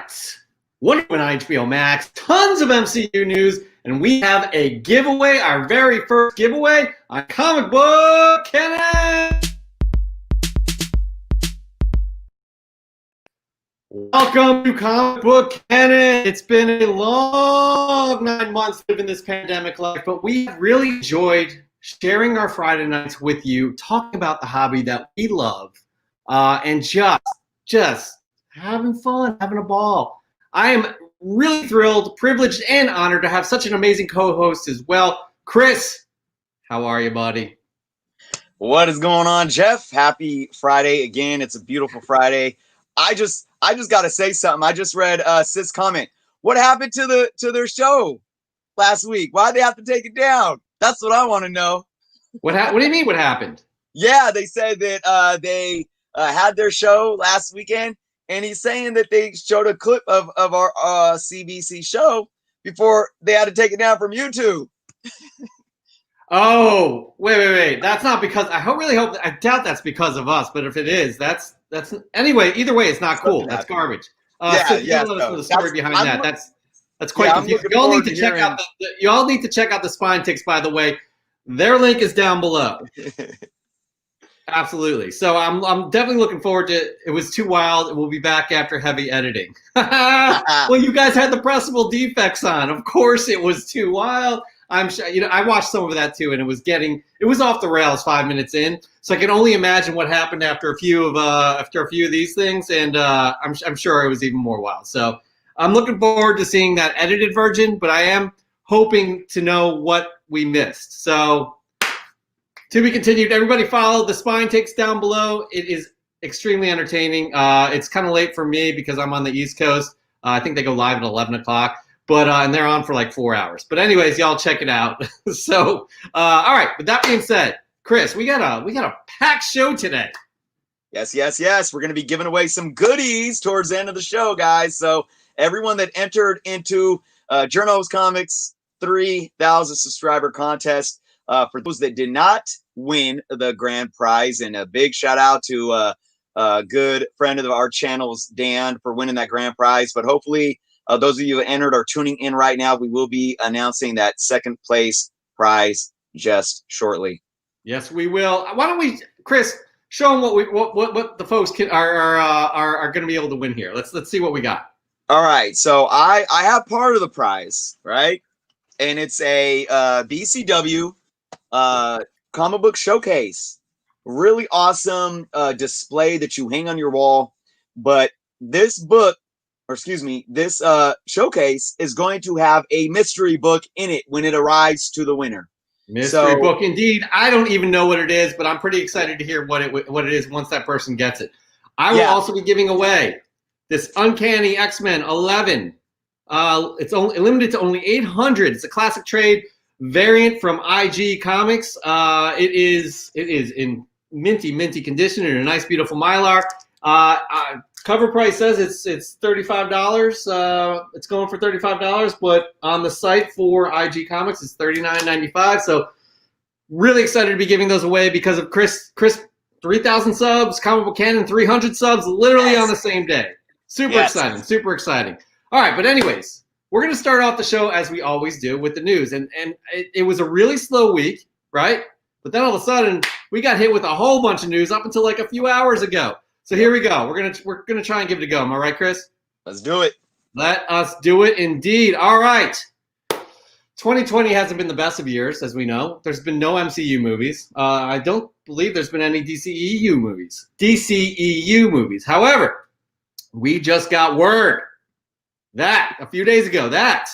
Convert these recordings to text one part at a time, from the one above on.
right. Wonder Woman on HBOMax, tons of MCU news, and we have a giveaway, our very first giveaway on Comic Book Canon. Welcome to Comic Book Canon. It's been a long 9 months living this pandemic life, but we have really enjoyed sharing our Friday nights with you, talking about the hobby that we love, and just having fun, having a ball. I am really thrilled, privileged, and honored to have such an amazing co-host as well. Chris, how are you, buddy? What is going on, Jeff? Happy Friday again. It's a beautiful Friday. I just got to say something. I just read Sis' comment. What happened to their show last week? Why'd they have to take it down? That's what I want to know. What do you mean? What happened? Yeah, they said that they had their show last weekend, and he's saying that they showed a clip of our CBC show before they had to take it down from YouTube. Oh, wait. That's not because I doubt that's because of us, but if it is, that's anyway, either way, it's not cool. That's garbage. So the story behind that. That's quite confusing. You all need to check out you all need to check out the Spine Ticks, by the way. Their link is down below. Absolutely. So I'm definitely looking forward to it. It was too wild. We'll be back after heavy editing. Well, you guys had the pressable defects on. Of course it was too wild. I'm sure, I watched some of that too, and it was off the rails 5 minutes in. So I can only imagine what happened after a few of these things, and I'm sure it was even more wild. So I'm looking forward to seeing that edited version, but I am hoping to know what we missed. So to be continued. Everybody follow the Spine Ticks down below. It is extremely entertaining. It's kind of late for me because I'm on the East Coast. I think they go live at 11 o'clock. But and they're on for like 4 hours. But anyways, y'all check it out. So all right. With that being said, Chris, we got a packed show today. Yes. We're going to be giving away some goodies towards the end of the show, guys. So everyone that entered into Journos Comics 3,000 subscriber contest, for those that did not win the grand prize, and a big shout out to a good friend of our channels, Dan, for winning that grand prize. But hopefully, those of you who entered are tuning in right now. We will be announcing that second place prize just shortly. Yes, we will. Why don't we, Chris, show them what the folks are going to be able to win here. Let's see what we got. All right. So I have part of the prize, right? And it's a BCW comic book showcase. Really awesome display that you hang on your wall. But this showcase is going to have a mystery book in it when it arrives to the winner. Mystery book, indeed. I don't even know what it is, but I'm pretty excited to hear what it is once that person gets it. I will also be giving away this Uncanny X-Men 11. It's only limited to only 800. It's a classic trade variant from IG Comics. It is in minty condition in a nice, beautiful Mylar. Cover price says it's $35. It's going for $35, but on the site for IG Comics, it's $39.95. So really excited to be giving those away because of Chris 3,000 subs, Comic Book Canon 300 subs, literally on the same day. Super exciting. All right, but anyways, we're going to start off the show as we always do with the news, and it was a really slow week, right? But then all of a sudden, we got hit with a whole bunch of news up until like a few hours ago. So here we go. We're gonna try and give it a go. Am I right, Chris? Let's do it. Let us do it indeed. All right. 2020 hasn't been the best of years, as we know. There's been no MCU movies. I don't believe there's been any DCEU movies. However, we just got word that a few days ago that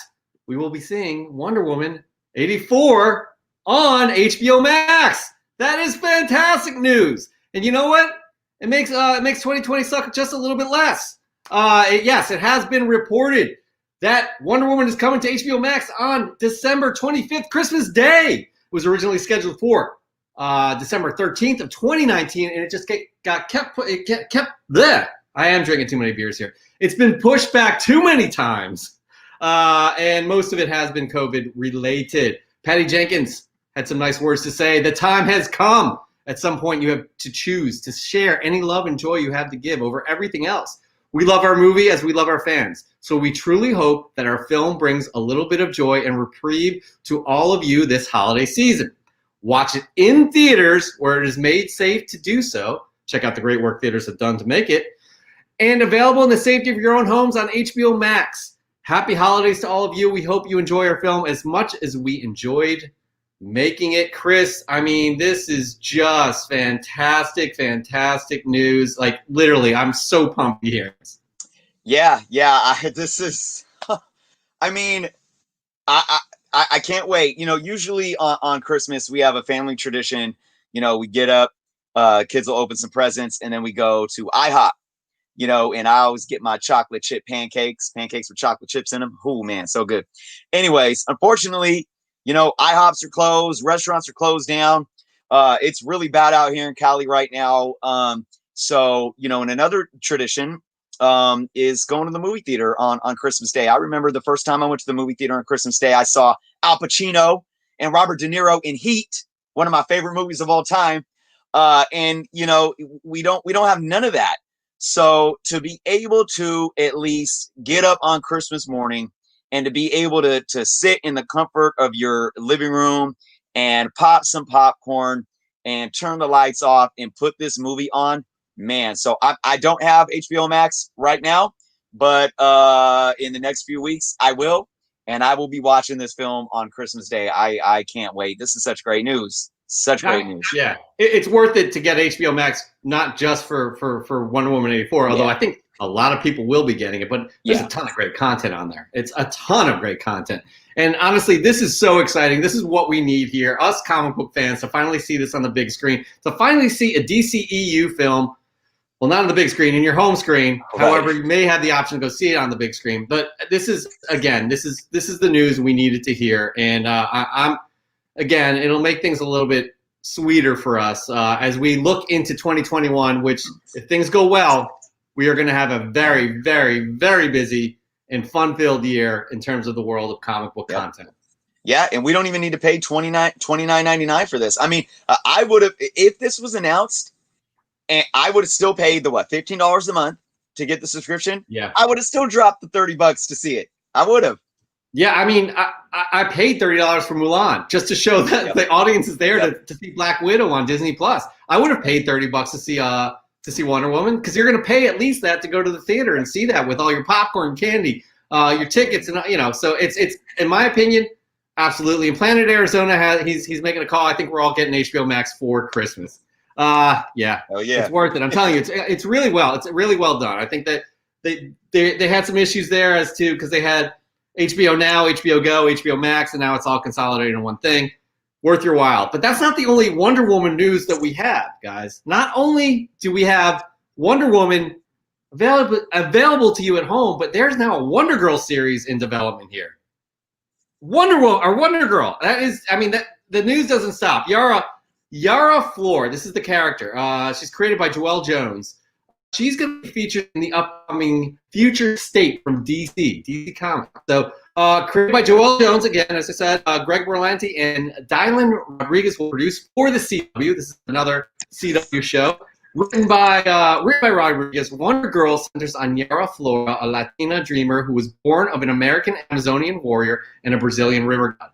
we will be seeing Wonder Woman 84 on HBOMax. That is fantastic news. And you know what? It makes 2020 suck just a little bit less. Yes, it has been reported that Wonder Woman is coming to HBO Max on December 25th, Christmas Day. It was originally scheduled for December 13th of 2019, and it just kept there. I am drinking too many beers here. It's been pushed back too many times, and most of it has been COVID related. Patty Jenkins had some nice words to say. The time has come. At some point, you have to choose to share any love and joy you have to give over everything else. We love our movie as we love our fans. So we truly hope that our film brings a little bit of joy and reprieve to all of you this holiday season. Watch it in theaters where it is made safe to do so. Check out the great work theaters have done to make it. And available in the safety of your own homes on HBOMax. Happy holidays to all of you. We hope you enjoy our film as much as we enjoyed making it. Chris, I mean, this is just fantastic, fantastic news. Like, literally, I'm so pumped to hear this. Yeah. This is, I mean, I can't wait. Usually on Christmas, we have a family tradition. We get up, kids will open some presents, and then we go to IHOP, and I always get my chocolate chip pancakes with chocolate chips in them. Oh, man, so good. Anyways, unfortunately, IHOPs are closed, restaurants are closed down. It's really bad out here in Cali right now. So, in another tradition is going to the movie theater on Christmas Day. I remember the first time I went to the movie theater on Christmas Day, I saw Al Pacino and Robert De Niro in Heat, one of my favorite movies of all time. And we don't have none of that. So to be able to at least get up on Christmas morning and to be able to sit in the comfort of your living room and pop some popcorn and turn the lights off and put this movie on, man. So I don't have HBO Max right now, but in the next few weeks I will, and I will be watching this film on Christmas Day. I can't wait. This is such great news. Such great news. Yeah, it's worth it to get HBO Max, not just for Wonder Woman 84, although I think a lot of people will be getting it, but there's a ton of great content on there. It's a ton of great content. And honestly, this is so exciting. This is what we need here, us comic book fans, to finally see this on the big screen, to finally see a DCEU film. Well, not on the big screen, in your home screen. Right. However, you may have the option to go see it on the big screen. But this is the news we needed to hear. And again, it'll make things a little bit sweeter for us as we look into 2021, which, if things go well, we are going to have a very, very, very busy and fun-filled year in terms of the world of comic book content. Yeah, and we don't even need to pay $29.99 for this. I mean, I would have, if this was announced, and I would have still paid the $15 a month to get the subscription. Yeah, I would have still dropped the $30 to see it. I would have. Yeah, I mean, I paid $30 for Mulan just to show that the audience is there to see Black Widow on Disney Plus. I would have paid $30 to see Wonder Woman, because you're going to pay at least that to go to the theater and see that with all your popcorn, candy, your tickets, and So it's in my opinion, absolutely. And Planet Arizona he's making a call. I think we're all getting HBO Max for Christmas. It's worth it. I'm telling you, it's really well done. I think that they had some issues there as to, because they had HBO Now, HBO Go, HBO Max, and now it's all consolidated in one thing. Worth your while. But that's not the only Wonder Woman news that we have, guys. Not only do we have Wonder Woman available to you at home, but there's now a Wonder Girl series in development here. Wonder Girl. That is, I mean, the news doesn't stop. Yara Flor, this is the character. She's created by Joelle Jones. She's going to be featured in the upcoming Future State from DC Comics. So, created by Joelle Jones, again, as I said, Greg Berlanti and Dylan Rodriguez will produce for the CW. This is another CW show. Written by Rodriguez, Wonder Girl centers on Yara Flor, a Latina dreamer who was born of an American Amazonian warrior and a Brazilian river god.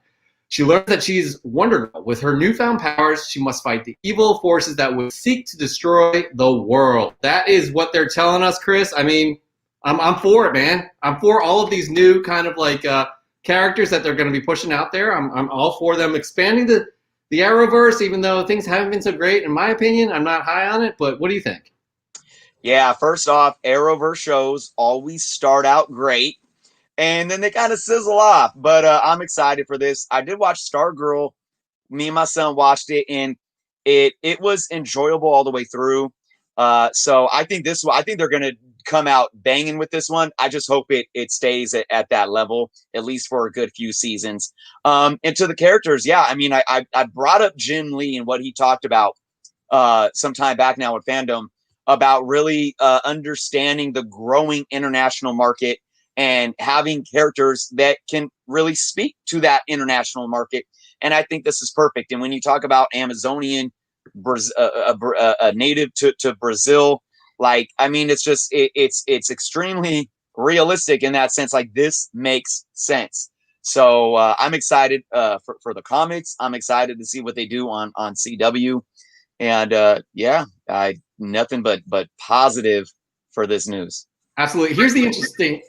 She learns that she's Wonder Girl. With her newfound powers, she must fight the evil forces that would seek to destroy the world. That is what they're telling us, Chris. I mean, I'm for it, man. I'm for all of these new kind of like characters that they're going to be pushing out there. I'm all for them expanding the Arrowverse, even though things haven't been so great. In my opinion, I'm not high on it, but what do you think? Yeah, first off, Arrowverse shows always start out great, and then they kind of sizzle off. But I'm excited for this. I did watch Stargirl. Me and my son watched it, and it was enjoyable all the way through. So I think they're going to come out banging with this one. I just hope it stays at that level, at least for a good few seasons. And to the characters, yeah, I mean, I brought up Jim Lee and what he talked about some time back now with Fandom, about really understanding the growing international market and having characters that can really speak to that international market. And I think this is perfect. And when you talk about Amazonian, a native to Brazil, Like, I mean, it's just it's extremely realistic in that sense. Like, this makes sense. So I'm excited for the comics. I'm excited to see what they do on CW, and yeah, nothing but positive for this news. Absolutely. Here's the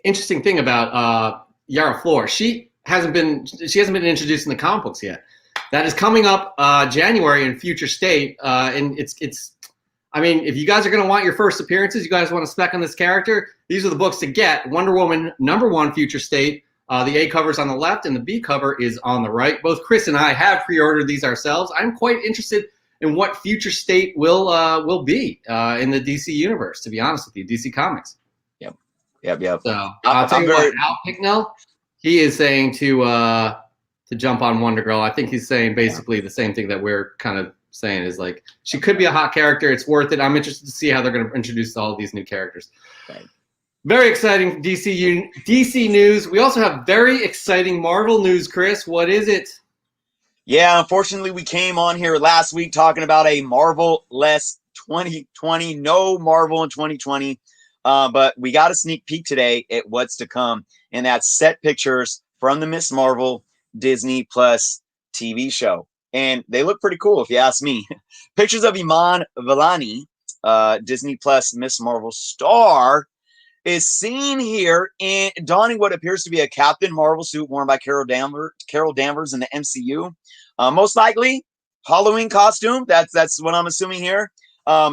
interesting thing about Yara Flor. She hasn't been introduced in the comic books yet. That is coming up January in Future State, and it's. I mean, if you guys are going to want your first appearances, you guys want to spec on this character, these are the books to get. Wonder Woman #1 Future State. The A cover's on the left and the B cover is on the right. Both Chris and I have pre-ordered these ourselves. I'm quite interested in what Future State will be in the DC universe, to be honest with you, DC Comics. Yep. So I'll tell you what, Al Picknell, he is saying to jump on Wonder Girl. I think he's saying basically the same thing that we're kind of saying, is like, she could be a hot character. It's worth it. I'm interested to see how they're going to introduce all of these new characters. Right. Very exciting DC news. We also have very exciting Marvel news, Chris. What is it? Yeah, unfortunately, we came on here last week talking about a Marvel-less 2020. No Marvel in 2020. But we got a sneak peek today at what's to come. And that's set pictures from the Miss Marvel Disney Plus TV show. And they look pretty cool, if you ask me. Pictures of Iman Vellani, Disney Plus Miss Marvel star, is seen here in donning what appears to be a Captain Marvel suit worn by Carol Danvers in the MCU. Most likely, Halloween costume. That's what I'm assuming here.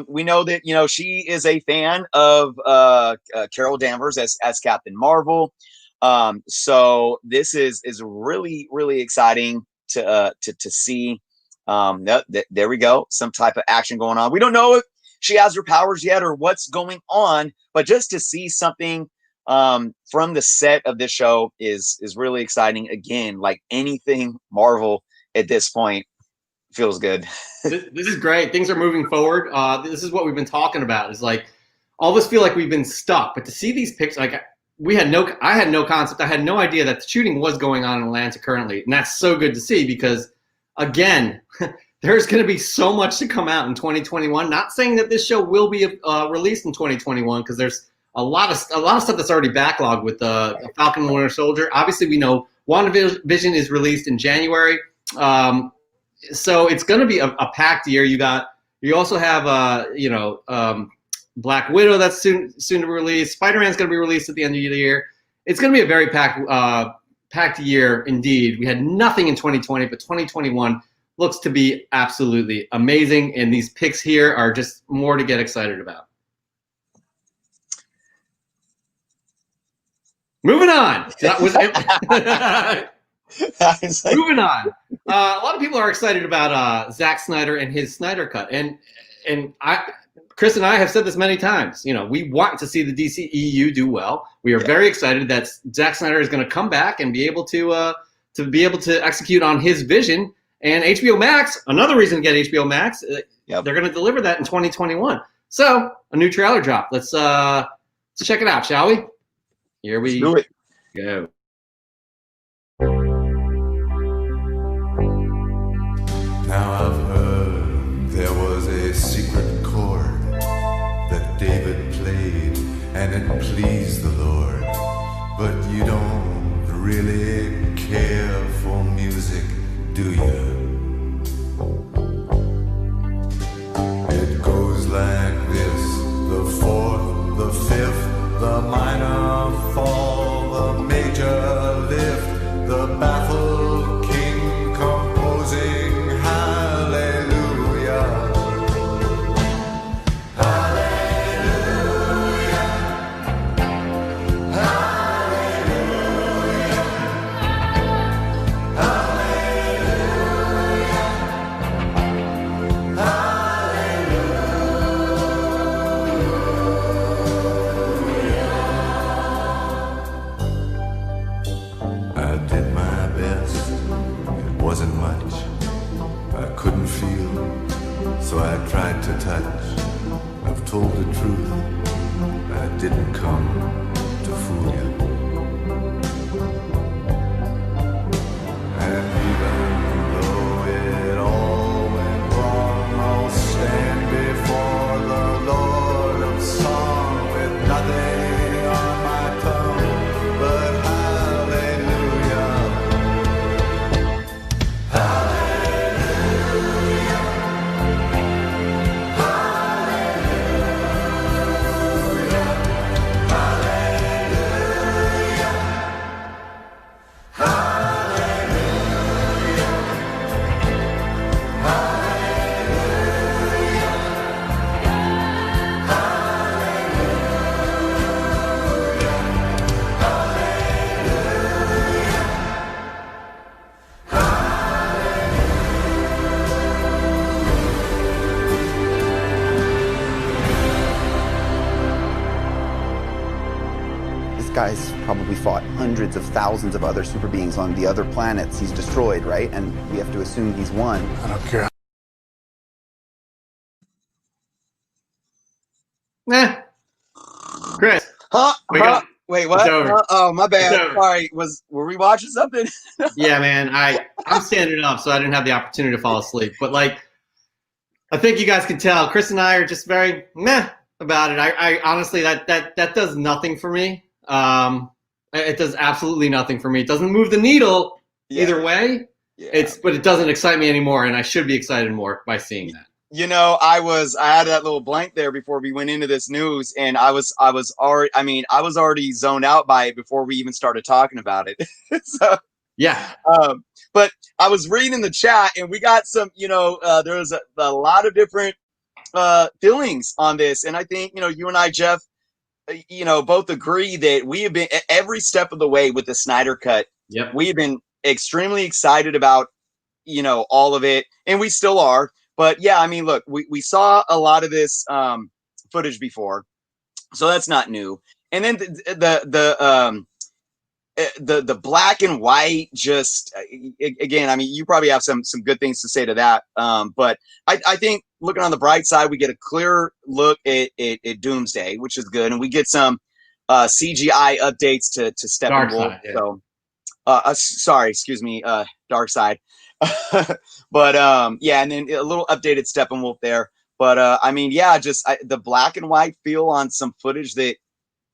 We know that, you know, she is a fan of Carol Danvers as Captain Marvel. So this is really, really exciting to see. There we go. Some type of action going on. We don't know if she has her powers yet or what's going on, but just to see something from the set of this show is really exciting. Again, like anything Marvel at this point feels good. This is great. Things are moving forward. This is what we've been talking about. Is like, all of us feel like we've been stuck, but to see these pictures, like I had no concept. I had no idea that the shooting was going on in Atlanta currently, and that's so good to see because, again, there's going to be so much to come out in 2021. Not saying that this show will be released in 2021 because there's a lot of stuff that's already backlogged with Falcon and Winter Soldier. Obviously, we know WandaVision is released in January, so it's going to be a packed year. You also have Black Widow that's soon to be released. Spider-Man's going to be released at the end of the year. It's going to be a very packed year indeed. We had nothing in 2020, but 2021 looks to be absolutely amazing, and these picks here are just more to get excited about. Moving on. That was Moving on. A lot of people are excited about Zack Snyder and his Snyder Cut, and Chris and I have said this many times. You know, we want to see the DCEU do well. We are very excited that Zack Snyder is going to come back and be able to execute on his vision. And HBOMax, another reason to get HBOMax, they're going to deliver that in 2021. So a new trailer drop. Let's check it out, shall we? Here we do it. Go. Now I've heard there was a secret chord that David played and it pleased the Lord. But you don't really care for music, do you? It goes like this: the fourth, the fifth, the minor fall, the major lift, the baffled king composing hallelujah. Hallelujah. Hallelujah. I did my best, it wasn't much. I couldn't feel, so I tried to touch. I've told the truth, I didn't come to fool you. And even though it all went wrong, I'll stand before the Lord of Sorrows guy's probably fought hundreds of thousands of other super beings on the other planets he's destroyed, right? And we have to assume he's won. I don't care. Chris. Wait, what? Oh, my bad. Sorry. Were we watching something? Yeah, man. I'm standing up, so I didn't have the opportunity to fall asleep. But like, I think you guys can tell, Chris and I are just very meh about it. I honestly, that does nothing for me. It does absolutely nothing for me. It doesn't move the needle either way. Yeah. But it doesn't excite me anymore, and I should be excited more by seeing that. You know, I had that little blank there before we went into this news, and I was already zoned out by it before we even started talking about it. So yeah. But I was reading the chat, and we got some, there was a lot of different feelings on this, and I think, you and I, Jeff, both agree that we have been every step of the way with the Snyder Cut. Yep. We have been extremely excited about, all of it, and we still are. But yeah, I mean, look, we saw a lot of this footage before, so that's not new. And then the black and white, just again, I mean, you probably have some good things to say to that. But I think looking on the bright side, we get a clear look at Doomsday, which is good, and we get some CGI updates to Steppenwolf. Yeah. So, sorry, excuse me, Dark Side. But yeah, and then a little updated Steppenwolf there. But I mean, yeah, just the black and white feel on some footage that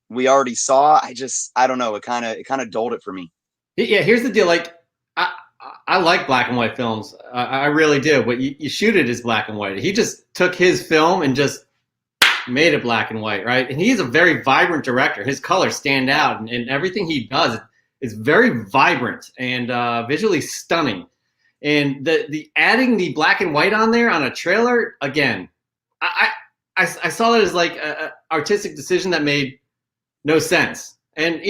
we already saw. I don't know. It kind of dulled it for me. Yeah, here's the deal. Like, I like black and white films. I really do. But you shoot it as black and white. He just took his film and just made it black and white, right? And he's a very vibrant director. His colors stand out, and everything he does is very vibrant and visually stunning. And the adding the black and white on there on a trailer, again, I saw that as like an artistic decision that made no sense. And,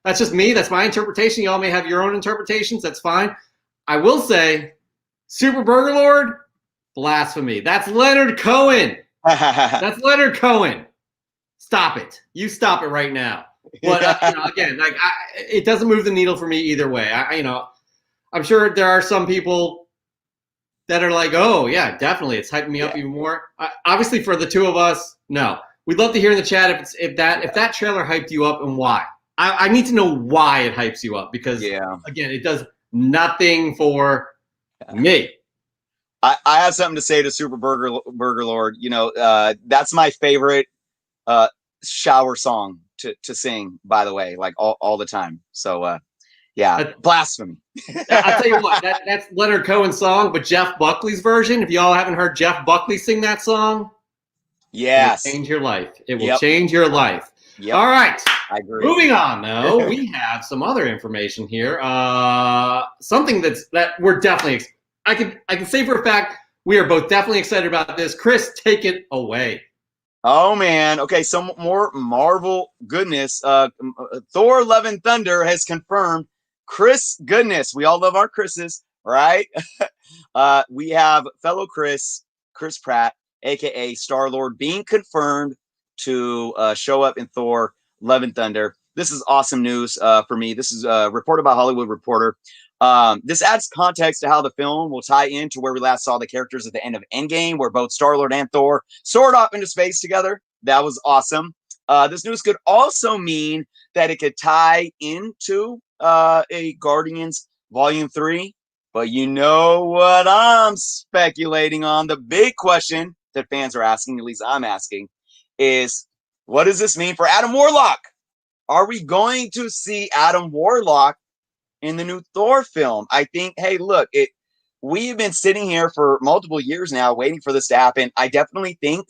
that's just me. That's my interpretation. Y'all may have your own interpretations. That's fine. I will say, Super Burger Lord, blasphemy. That's Leonard Cohen. That's Leonard Cohen. Stop it. You stop it right now. But, again, like it doesn't move the needle for me either way. I'm sure there are some people that are like, oh, yeah, definitely. It's hyping me up even more. Obviously, for the two of us, no. We'd love to hear in the chat if that trailer hyped you up and why. I need to know why it hypes you up because, again, it does nothing for me. I have something to say to Super Burger Lord. That's my favorite shower song to sing, by the way, like all the time. So, yeah, blasphemy. I'll tell you what, that's Leonard Cohen's song, but Jeff Buckley's version, if y'all haven't heard Jeff Buckley sing that song, yes, it will change your life. It will change your life. Yep. All right. I agree. Moving on, though, we have some other information here. Something that we're definitely, I can say for a fact, we are both definitely excited about this. Chris, take it away. Oh, man. Okay, some more Marvel goodness. Thor Love and Thunder has confirmed Chris goodness. We all love our Chris's, right? We have fellow Chris Pratt, a.k.a. Star-Lord, being confirmed to show up in Thor Love and Thunder. This is awesome news for me. This is reported by Hollywood Reporter. This adds context to how the film will tie into where we last saw the characters at the end of Endgame, where both Star-Lord and Thor soared off into space together. That was awesome. This news could also mean that it could tie into a Guardians Volume 3. But you know what I'm speculating on? The big question that fans are asking, at least I'm asking, is what does this mean for Adam Warlock? Are we going to see Adam Warlock in the new Thor film? I think, hey, look, we've been sitting here for multiple years now waiting for this to happen. I definitely think,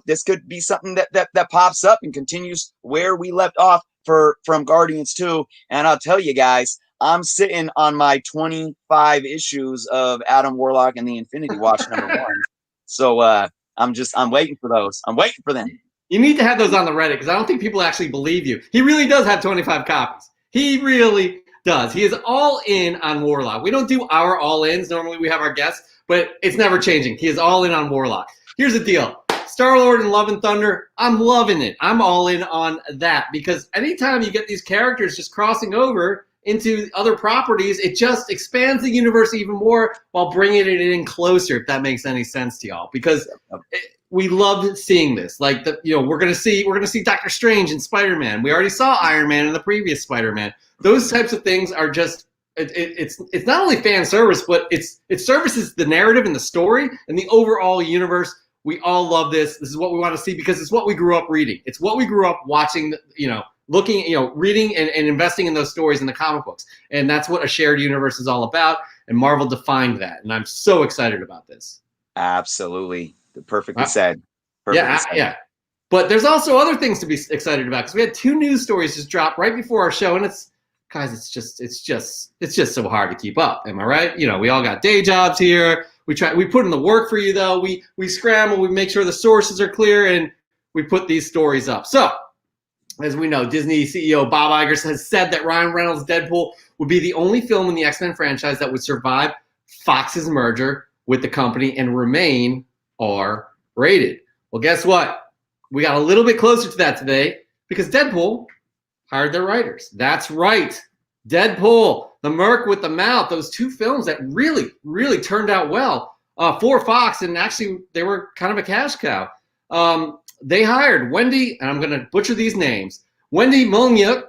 this could be something that pops up and continues where we left off from Guardians 2. And I'll tell you guys, I'm sitting on my 25 issues of Adam Warlock and the Infinity Watch #1. So I'm waiting for those. I'm waiting for them. You need to have those on the Reddit because I don't think people actually believe you. He really does have 25 copies. He really does. He is all in on Warlock. We don't do our all-ins. Normally we have our guests, but it's never changing. He is all in on Warlock. Here's the deal. Star-Lord and Love and Thunder, I'm loving it. I'm all in on that because anytime you get these characters just crossing over into other properties, it just expands the universe even more while bringing it in closer, if that makes any sense to y'all. Because we love seeing this. Like, we're gonna see Doctor Strange and Spider-Man. We already saw Iron Man in the previous Spider-Man. Those types of things are just it's not only fan service, but it services the narrative and the story and the overall universe. We all love this. This is what we want to see because it's what we grew up reading. It's what we grew up watching. Looking, reading and investing in those stories in the comic books. And that's what a shared universe is all about. And Marvel defined that. And I'm so excited about this. Absolutely. Perfectly said. Perfectly said. Yeah. But there's also other things to be excited about because we had 2 news stories just drop right before our show. And it's just so hard to keep up. Am I right? We all got day jobs here. We put in the work for you though. We scramble, we make sure the sources are clear, and we put these stories up. So, as we know, Disney CEO Bob Iger has said that Ryan Reynolds' Deadpool would be the only film in the X-Men franchise that would survive Fox's merger with the company and remain R-rated. Well, guess what? We got a little bit closer to that today because Deadpool hired their writers. That's right. Deadpool, The Merc with the Mouth, those 2 films that really, really turned out well for Fox, and actually they were kind of a cash cow. They hired Wendy, and I'm going to butcher these names, Wendy Molyneux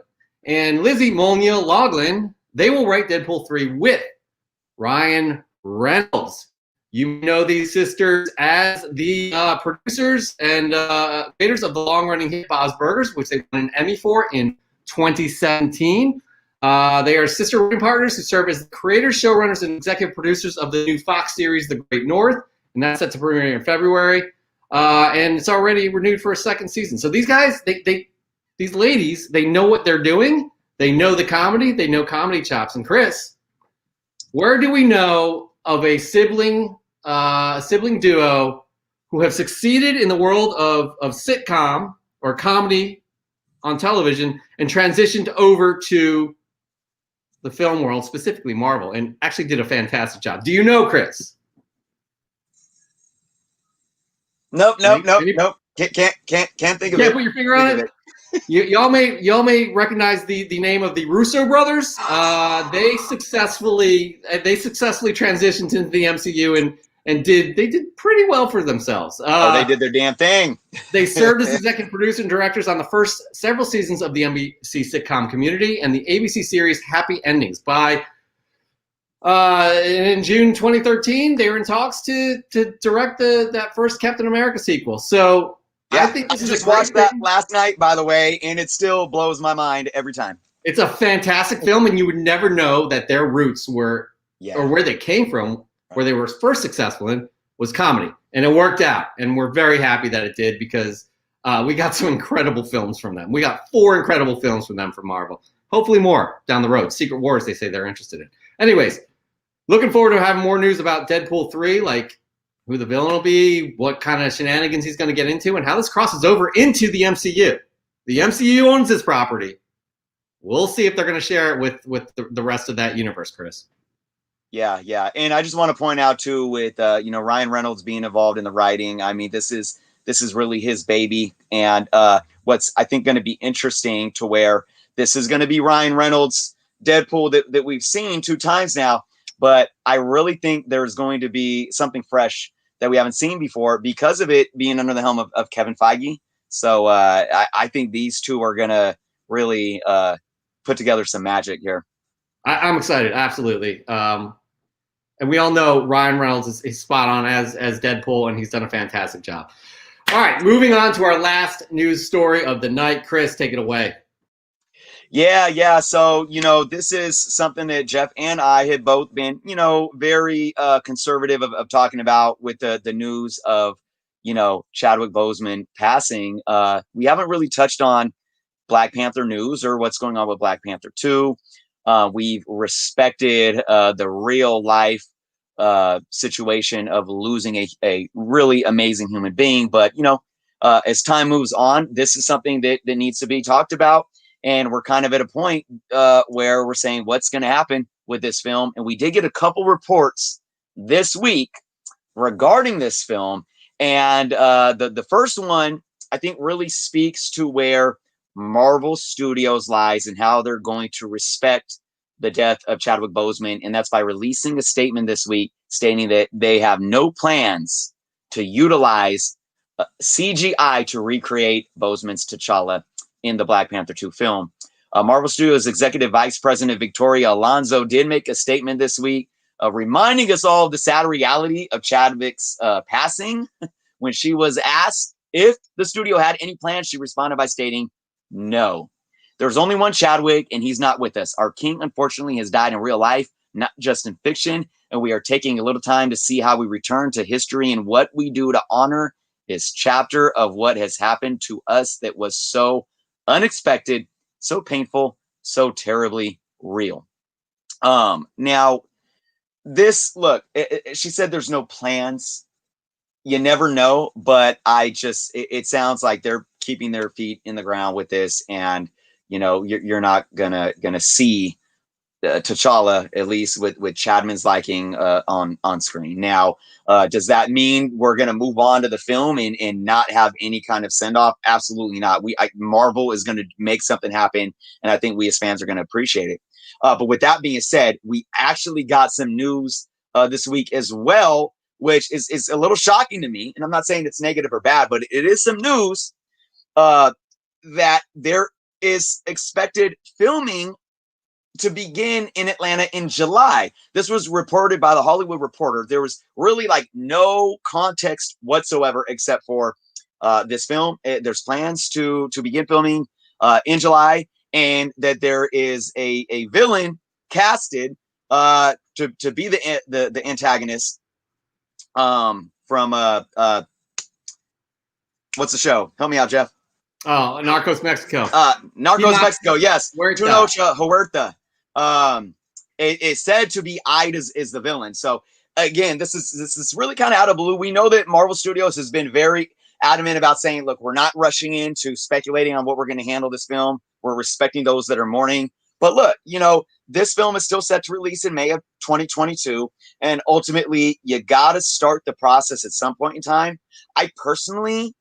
and Lizzie Molyneux-Loughlin. They will write Deadpool 3 with Ryan Reynolds. You know these sisters as the producers and creators of the long-running hit Bob's Burgers, which they won an Emmy for in 2017. They are sister writing partners who serve as the creators, showrunners, and executive producers of the new Fox series, The Great North, and that's set to premiere in February. And it's already renewed for a 2nd season. So these guys, these ladies, they know what they're doing. They know the comedy. They know comedy chops. And Chris, where do we know of a sibling duo who have succeeded in the world of sitcom or comedy on television and transitioned over to the film world, specifically Marvel, and actually did a fantastic job? Do you know, Chris? Nope. Can't think of it. Can't put your finger on it. Y'all may recognize the name of the Russo brothers. They successfully transitioned into the MCU and did pretty well for themselves. They did their damn thing. They served as executive producers and directors on the first several seasons of the NBC sitcom Community and the ABC series Happy Endings. In June 2013, they were in talks to direct that first Captain America sequel. So yeah, I think this is just watched that last night, by the way, and it still blows my mind every time. It's a fantastic film, and you would never know that their roots were, or where they came from, where they were first successful in, was comedy. And it worked out, and we're very happy that it did because we got some incredible films from them. We got 4 incredible films from them from Marvel. Hopefully more down the road. Secret Wars, they say they're interested in. Anyways, looking forward to having more news about Deadpool 3, like who the villain will be, what kind of shenanigans he's going to get into, and how this crosses over into the MCU. The MCU owns this property. We'll see if they're going to share it with the rest of that universe, Chris. Yeah. And I just want to point out, too, with Ryan Reynolds being involved in the writing, I mean, this is really his baby. And what's, I think, going to be interesting to where this is going to be Ryan Reynolds' Deadpool that we've seen 2 times now. But I really think there's going to be something fresh that we haven't seen before because of it being under the helm of Kevin Feige. So I think these 2 are going to really put together some magic here. I'm excited. Absolutely. And we all know Ryan Reynolds is spot on as Deadpool, and he's done a fantastic job. All right, moving on to our last news story of the night. Chris, take it away. Yeah. So, this is something that Jeff and I had both been, very conservative of talking about with the news of, Chadwick Boseman passing. We haven't really touched on Black Panther news or what's going on with Black Panther 2. We've respected the real life situation of losing a really amazing human being. But, as time moves on, this is something that needs to be talked about. And we're kind of at a point where we're saying what's going to happen with this film. And we did get a couple reports this week regarding this film. And the first one, I think, really speaks to where Marvel Studios lies and how they're going to respect the death of Chadwick Boseman. And that's by releasing a statement this week stating that they have no plans to utilize CGI to recreate Boseman's T'Challa in the Black Panther 2 film. Marvel Studios Executive Vice President Victoria Alonso did make a statement this week reminding us all of the sad reality of Chadwick's passing. When she was asked if the studio had any plans, she responded by stating, no. There's only one Chadwick, and he's not with us. Our king, unfortunately, has died in real life, not just in fiction, and we are taking a little time to see how we return to history and what we do to honor his chapter of what has happened to us that was so unexpected, so painful, so terribly real. Now, this, look, she said there's no plans. You never know, but it sounds like they're keeping their feet in the ground with this, and you're not gonna see T'Challa, at least with Chadman's liking on screen. Now, does that mean we're gonna move on to the film and not have any kind of send off? Absolutely not. Marvel is gonna make something happen, and I think we as fans are gonna appreciate it. But with that being said, we actually got some news this week as well, which is a little shocking to me. And I'm not saying it's negative or bad, but it is some news that there is expected filming to begin in Atlanta in July. This was reported by the Hollywood Reporter. There was really no context whatsoever except for this film. There's plans to begin filming in July, and that there is a villain casted to be the antagonist from what's the show? Help me out, Jeff. Oh, Narcos Mexico. Narcos Mexico, yes. Huerta. Huerta. It's said to be eyed as the villain. So again, this is really kind of out of blue. We know that Marvel Studios has been very adamant about saying, look, we're not rushing into speculating on what we're going to handle this film. We're respecting those that are mourning. But look, this film is still set to release in May of 2022. And ultimately, you got to start the process at some point in time. I personally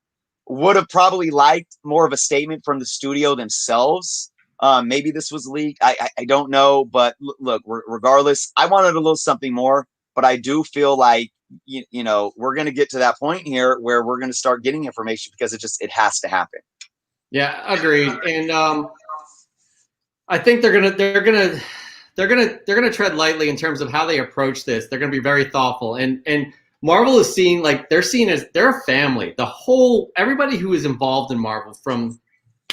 would have probably liked more of a statement from the studio themselves. Maybe this was leaked. I don't know. But look, regardless, I wanted a little something more. But I do feel like, we're going to get to that point here where we're going to start getting information because it has to happen. Yeah, agreed. And I think they're gonna tread lightly in terms of how they approach this. They're gonna be very thoughtful. And Marvel is seen they're seen as they're a family. Everybody who is involved in Marvel, from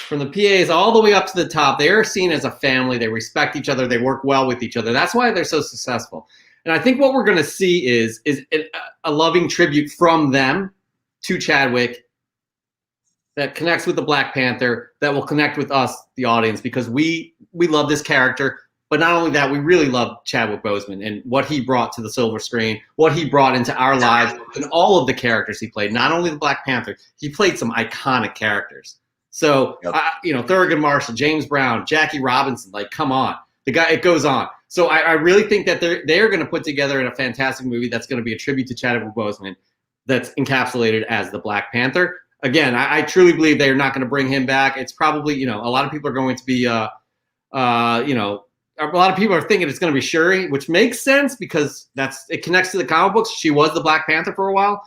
the PAs all the way up to the top, they are seen as a family. They respect each other. They work well with each other. That's why they're so successful. And I think what we're gonna see is a loving tribute from them to Chadwick that connects with the Black Panther, that will connect with us, the audience, because we love this character. But not only that, we really love Chadwick Boseman and what he brought to the silver screen, what he brought into our lives, and all of the characters he played. Not only the Black Panther, he played some iconic characters. So, yep. Thurgood Marshall, James Brown, Jackie Robinson, come on. The guy, it goes on. So I really think that they're going to put together a fantastic movie that's going to be a tribute to Chadwick Boseman that's encapsulated as the Black Panther. Again, I truly believe they're not going to bring him back. It's probably, a lot of people are going to be, a lot of people are thinking it's going to be Shuri, which makes sense because it connects to the comic books. She was the Black Panther for a while.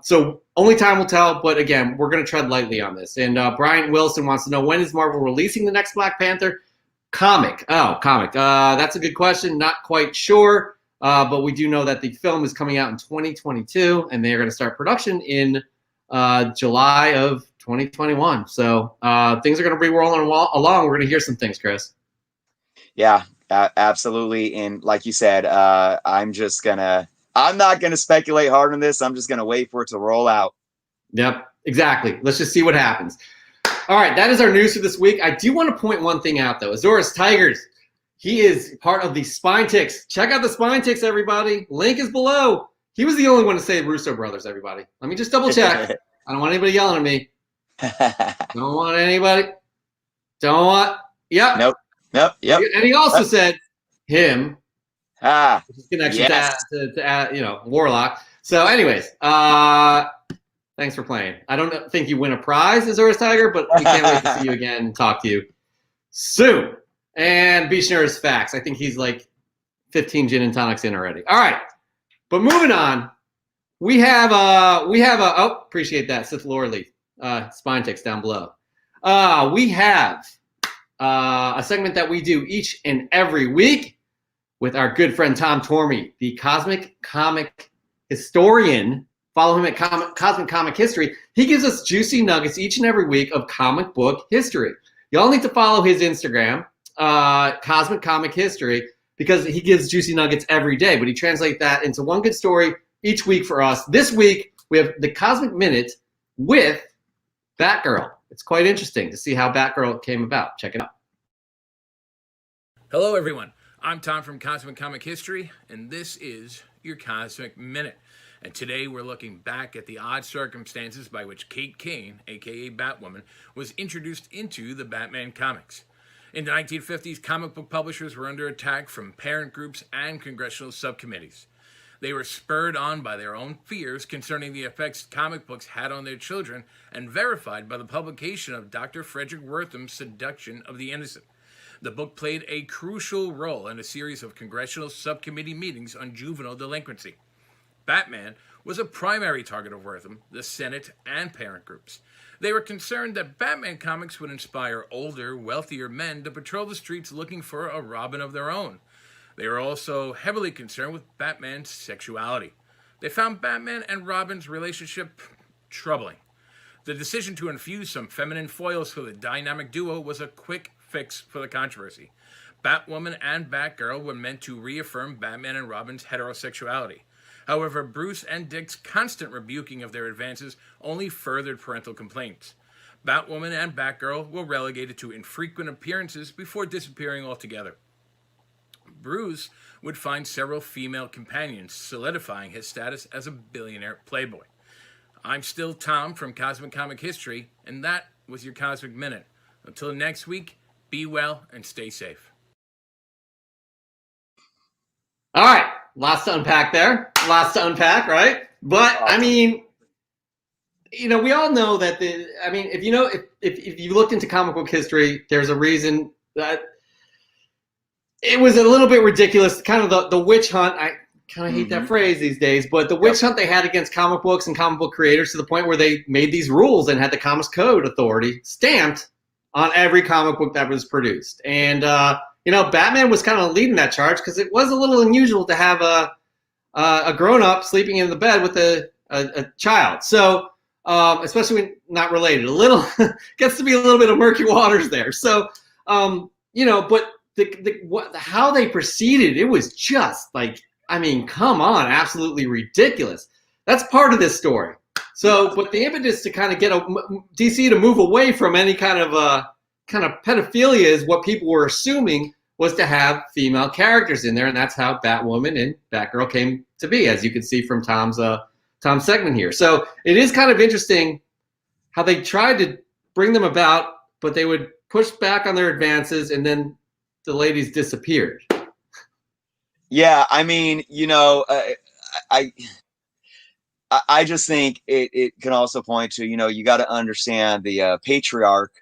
So only time will tell. But again, we're going to tread lightly on this. And Brian Wilson wants to know, when is Marvel releasing the next Black Panther comic? Oh, comic. That's a good question. Not quite sure. But we do know that the film is coming out in 2022, and they are going to start production in July of 2021. So things are going to be rolling along. We're going to hear some things, Chris. Yeah, absolutely. And like you said, I'm not going to speculate hard on this. I'm just going to wait for it to roll out. Yep, exactly. Let's just see what happens. All right, that is our news for this week. I do want to point one thing out, though. Azores Tigers, he is part of the Spine Ticks. Check out the Spine Ticks, everybody. Link is below. He was the only one to say Russo brothers, everybody. Let me just double check. I don't want anybody yelling at me. Don't want anybody. Don't want. Yep. Nope. Yep. And he also said him. Yes. Connection to Warlock. So, anyways, thanks for playing. I don't think you win a prize, Azores Tiger, but we can't wait to see you again and talk to you soon. And Bishner's facts. I think he's like 15 gin and tonics in already. All right, but moving on, we have appreciate that, Sith Lorley, spine ticks down below. We have a segment that we do each and every week with our good friend Tom Tormey, the Cosmic Comic Historian. Follow him at Cosmic Comic History. He gives us juicy nuggets each and every week of comic book history. Y'all need to follow his Instagram, Cosmic Comic History, because he gives juicy nuggets every day, but he translates that into one good story each week for us. This week, we have the Cosmic Minute with Batgirl. It's quite interesting to see how Batgirl came about. Check it out. Hello, everyone. I'm Tom from Cosmic Comic History, and this is your Cosmic Minute. And today we're looking back at the odd circumstances by which Kate Kane, aka Batwoman, was introduced into the Batman comics. In the 1950s, comic book publishers were under attack from parent groups and congressional subcommittees. They were spurred on by their own fears concerning the effects comic books had on their children and verified by the publication of Dr. Frederick Wertham's Seduction of the Innocent. The book played a crucial role in a series of congressional subcommittee meetings on juvenile delinquency. Batman was a primary target of Wertham, the Senate, and parent groups. They were concerned that Batman comics would inspire older, wealthier men to patrol the streets looking for a Robin of their own. They were also heavily concerned with Batman's sexuality. They found Batman and Robin's relationship troubling. The decision to infuse some feminine foils for the dynamic duo was a quick fix for the controversy. Batwoman and Batgirl were meant to reaffirm Batman and Robin's heterosexuality. However, Bruce and Dick's constant rebuking of their advances only furthered parental complaints. Batwoman and Batgirl were relegated to infrequent appearances before disappearing altogether. Bruce would find several female companions, solidifying his status as a billionaire playboy. I'm still Tom from Cosmic Comic History, and that was your Cosmic Minute. Until next week, be well and stay safe. All right. Lots to unpack there. Lots to unpack, right? But I mean, you know, we all know that if you looked into comic book history, there's a reason that it was a little bit ridiculous. Kind of the witch hunt. I kind of hate that phrase these days, but the witch hunt they had against comic books and comic book creators to the point where they made these rules and had the Comics Code Authority stamped on every comic book that was produced. And Batman was kind of leading that charge because it was a little unusual to have a grown-up sleeping in the bed with a child. So, especially when not related, a little gets to be a little bit of murky waters there. So, but how they proceeded, it was just like, I mean, come on, absolutely ridiculous. That's part of this story. So, but the impetus to kind of get DC to move away from any kind of pedophilia is what people were assuming was to have female characters in there, and that's how Batwoman and Batgirl came to be, as you can see from Tom's segment here. So it is kind of interesting how they tried to bring them about, but they would push back on their advances, and then the ladies disappeared. Yeah, I mean, I just think it can also point to, you got to understand the patriarch,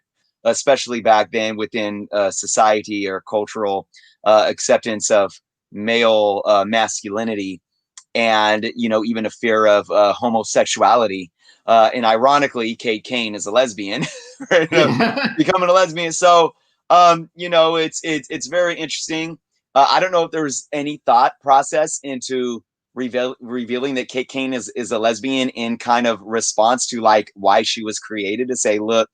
especially back then within society or cultural acceptance of male masculinity and, even a fear of homosexuality. And ironically, Kate Kane is a lesbian, right? Becoming a lesbian. So, it's very interesting. I don't know if there was any thought process into revealing that Kate Kane is a lesbian in kind of response to like why she was created, to say, look,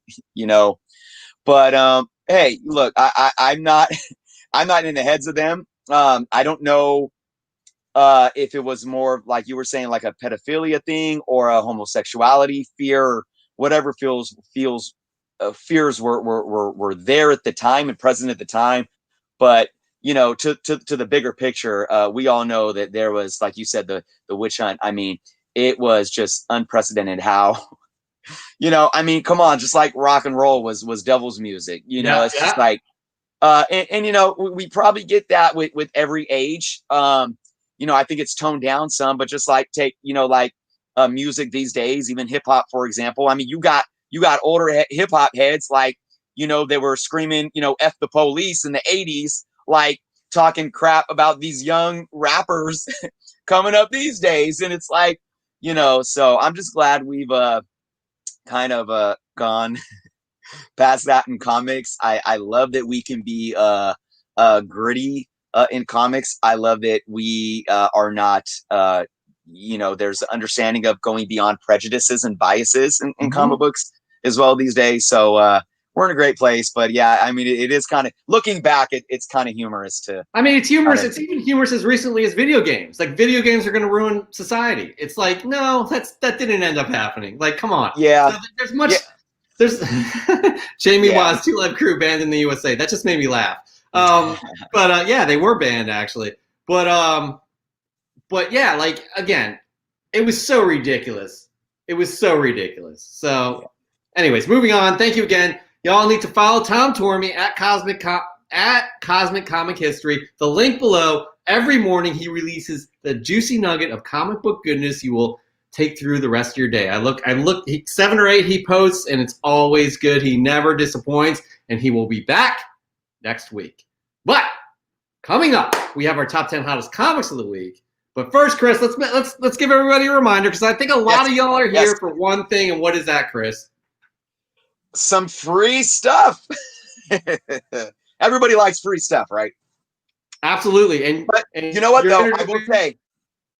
but hey, look, I'm not in the heads of them. I don't know if it was more like you were saying, like a pedophilia thing or a homosexuality fear, or whatever fears were there at the time and present at the time. But to the bigger picture, we all know that there was, like you said, the witch hunt. I mean, it was just unprecedented how, come on, just like rock and roll was devil's music, it's just like, and we probably get that with every age. I think it's toned down some, but just like take, like music these days, even hip hop, for example. I mean, you got older hip hop heads like, they were screaming, F the police in the 80s, like talking crap about these young rappers coming up these days. And it's like, so I'm just glad we've kind of gone past that in comics. I love that we can be gritty in comics. I love that we are not, there's understanding of going beyond prejudices and biases in comic books as well these days. So we're in a great place. But yeah, I mean, it is kind of, looking back, it's kind of humorous to. I mean, it's humorous. It's even humorous as recently as video games. Like, video games are going to ruin society. It's like, no, that didn't end up happening. Like, come on. Yeah. So there's much. Yeah. There's Jamie Waz, Two Live Crew banned in the USA. That just made me laugh. But yeah, they were banned actually. But yeah, like, again, it was so ridiculous. It was so ridiculous. So, anyways, moving on. Thank you again. Y'all need to follow Tom Tormey at Cosmic Comic History. The link below. Every morning he releases the juicy nugget of comic book goodness you will take through the rest of your day. I look 7 or 8 he posts, and it's always good. He never disappoints, and he will be back next week. But coming up, we have our top 10 hottest comics of the week. But first, Chris, let's give everybody a reminder, because I think a lot of y'all are here for one thing, and what is that, Chris? Some free stuff. Everybody likes free stuff, right? Absolutely. And you know what, though?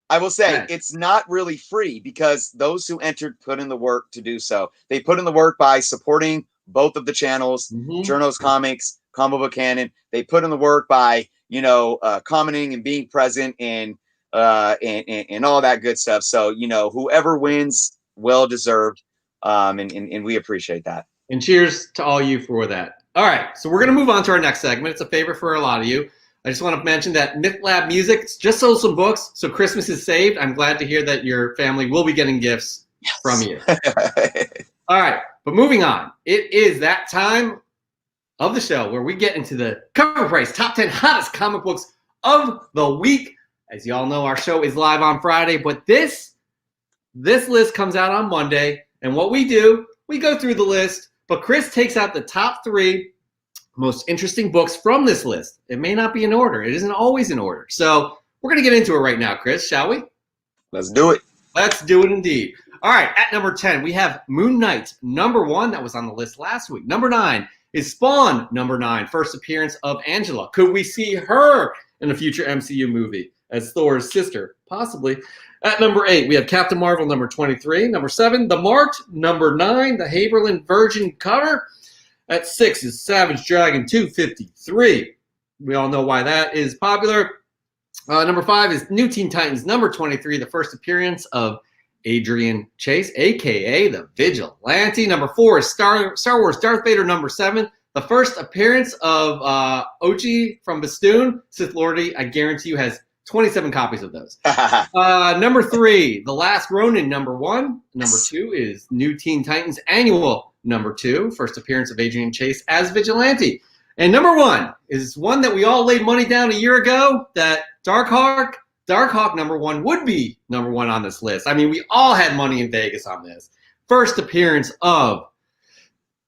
I will say it's not really free, because those who entered put in the work to do so. They put in the work by supporting both of the channels, Journos Comics, Comic Book Canon. They put in the work by, commenting and being present and all that good stuff. So, whoever wins, well deserved. And we appreciate that. And cheers to all you for that. All right, so we're going to move on to our next segment. It's a favorite for a lot of you. I just want to mention that Myth Lab Music just sold some books, so Christmas is saved. I'm glad to hear that your family will be getting gifts from you. All right, but moving on. It is that time of the show where we get into the cover price top 10 hottest comic books of the week. As you all know, our show is live on Friday, but this list comes out on Monday, and what we do, we go through the list, but Chris takes out the top 3 most interesting books from this list. It may not be in order. It isn't always in order. So we're going to get into it right now, Chris, shall we? Let's do it. Let's do it indeed. All right, at number 10, we have Moon Knight, number 1. That was on the list last week. Number 9 is Spawn, number 9, first appearance of Angela. Could we see her in a future MCU movie as Thor's sister? Possibly. At number 8, we have Captain Marvel, number 23. Number 7, The Marked. Number 9, the Haberlin Virgin cover. At 6 is Savage Dragon 253. We all know why that is popular. Number 5 is New Teen Titans, number 23, the first appearance of Adrian Chase, a.k.a. the Vigilante. Number 4 is Star Wars Darth Vader, number 7, the first appearance of Ochi from Bastoon. Sith Lordy, I guarantee you, has 27 copies of those. Number 3, The Last Ronin, number 1. Number 2 is New Teen Titans Annual, number 2, first appearance of Adrian Chase as Vigilante. And number 1 is one that we all laid money down a year ago, that Darkhawk number 1 would be number 1 on this list. I mean, we all had money in Vegas on this. First appearance of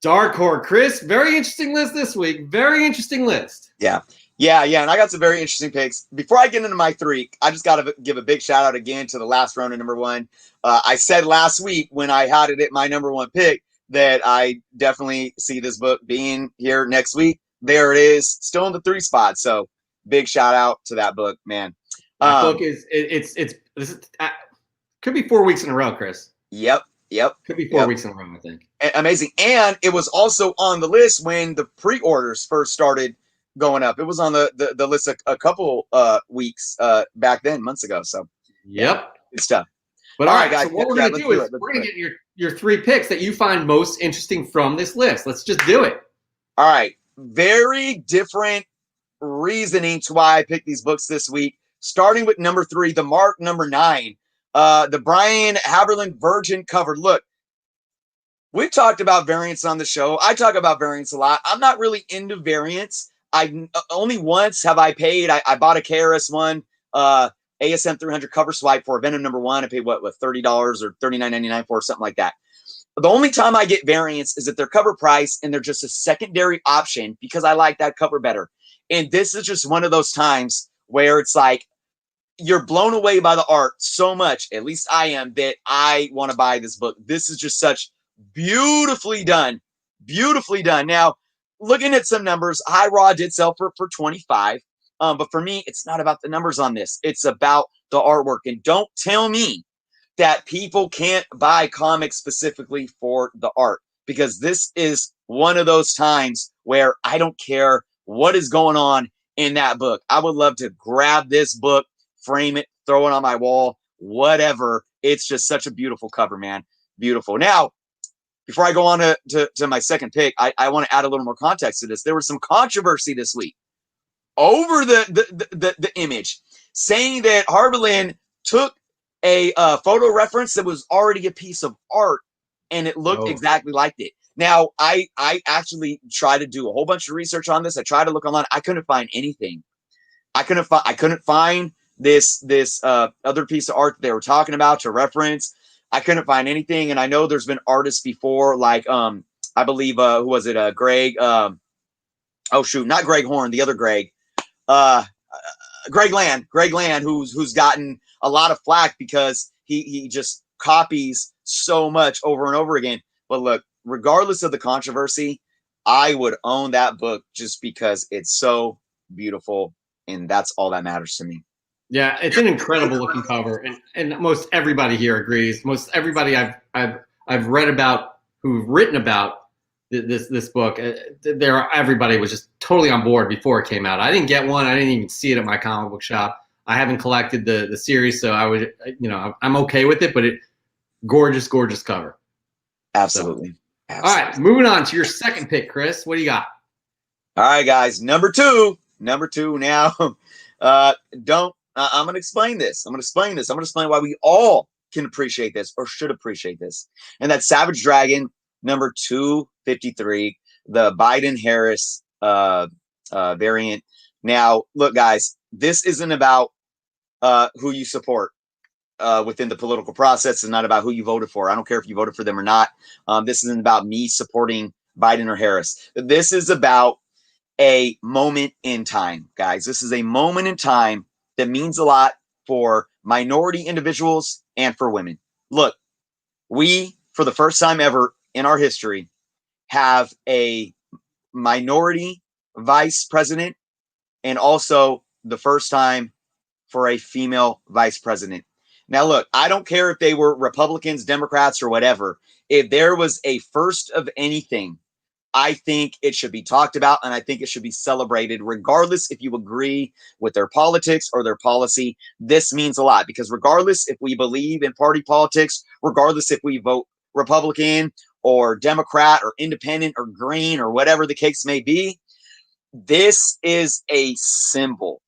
Darkhawk. Chris, very interesting list this week. Very interesting list. Yeah. And I got some very interesting picks. Before I get into my 3, I just got to give a big shout out again to The Last Ronin, number 1. I said last week when I had it at my number 1 pick that I definitely see this book being here next week. There it is, still in the 3 spot. So big shout out to that book, man. That book is could be 4 weeks in a row, Chris. Yep. Could be 4 weeks in a row, I think. Amazing. And it was also on the list when the pre-orders first started going up. It was on the list a couple weeks back then, months ago. So good stuff. But all right, guys, so what we're going to do is we're going to get your 3 picks that you find most interesting from this list. Let's just do it. All right. Very different reasoning to why I picked these books this week. Starting with number 3, The Mark, number 9. The Brian Haberlin Virgin cover. Look, we've talked about variants on the show. I talk about variants a lot. I'm not really into variants. I only once have I paid. I bought a KRS one ASM 300 cover swipe for Venom #1. I paid what $30 or $39.99 for, something like that. The only time I get variants is at their cover price and they're just a secondary option because I like that cover better. And this is just one of those times where it's like you're blown away by the art so much, at least I am, that I want to buy this book. This is just such beautifully done. Beautifully done. Now, looking at some numbers, High Raw did sell for 25. But for me, it's not about the numbers on this. It's about the artwork. And don't tell me that people can't buy comics specifically for the art, because this is one of those times where I don't care what is going on in that book. I would love to grab this book, frame it, throw it on my wall, whatever. It's just such a beautiful cover, man. Beautiful. Now, before I go on to my second pick, I want to add a little more context to this. There was some controversy this week over the image, saying that Harberlin took a photo reference that was already a piece of art and it looked exactly like it. Now, I actually tried to do a whole bunch of research on this. I tried to look online. I couldn't find anything. I couldn't find this other piece of art that they were talking about to reference. I couldn't find anything. And I know there's been artists before, like I believe who was it? Greg. Oh shoot, not Greg Horn, the other Greg. Greg Land, who's gotten a lot of flack because he just copies so much over and over again. But look, regardless of the controversy, I would own that book just because it's so beautiful, and that's all that matters to me. Yeah, it's an incredible looking cover, and most everybody here agrees. Most everybody I've read about who've written about this book, everybody was just totally on board before it came out. I didn't get one. I didn't even see it at my comic book shop. I haven't collected the series, so I'm okay with it. But gorgeous cover. Absolutely. So, all right, moving on to your second pick, Chris. What do you got? All right, guys. Number two now. I'm going to explain this. I'm going to explain why we all can appreciate this or should appreciate this. And that's Savage Dragon number 253, the Biden-Harris variant. Now, look, guys, this isn't about who you support within the political process. It's not about who you voted for. I don't care if you voted for them or not. This isn't about me supporting Biden or Harris. This is about a moment in time, guys. This is a moment in time that means a lot for minority individuals and for women. Look, we, for the first time ever in our history, have a minority vice president, and also the first time for a female vice president. Now, look, I don't care if they were Republicans, Democrats, or whatever. If there was a first of anything, I think it should be talked about, and I think it should be celebrated, regardless if you agree with their politics or their policy. This means a lot, because regardless if we believe in party politics, regardless if we vote Republican or Democrat or independent or green or whatever the case may be, this is a symbol.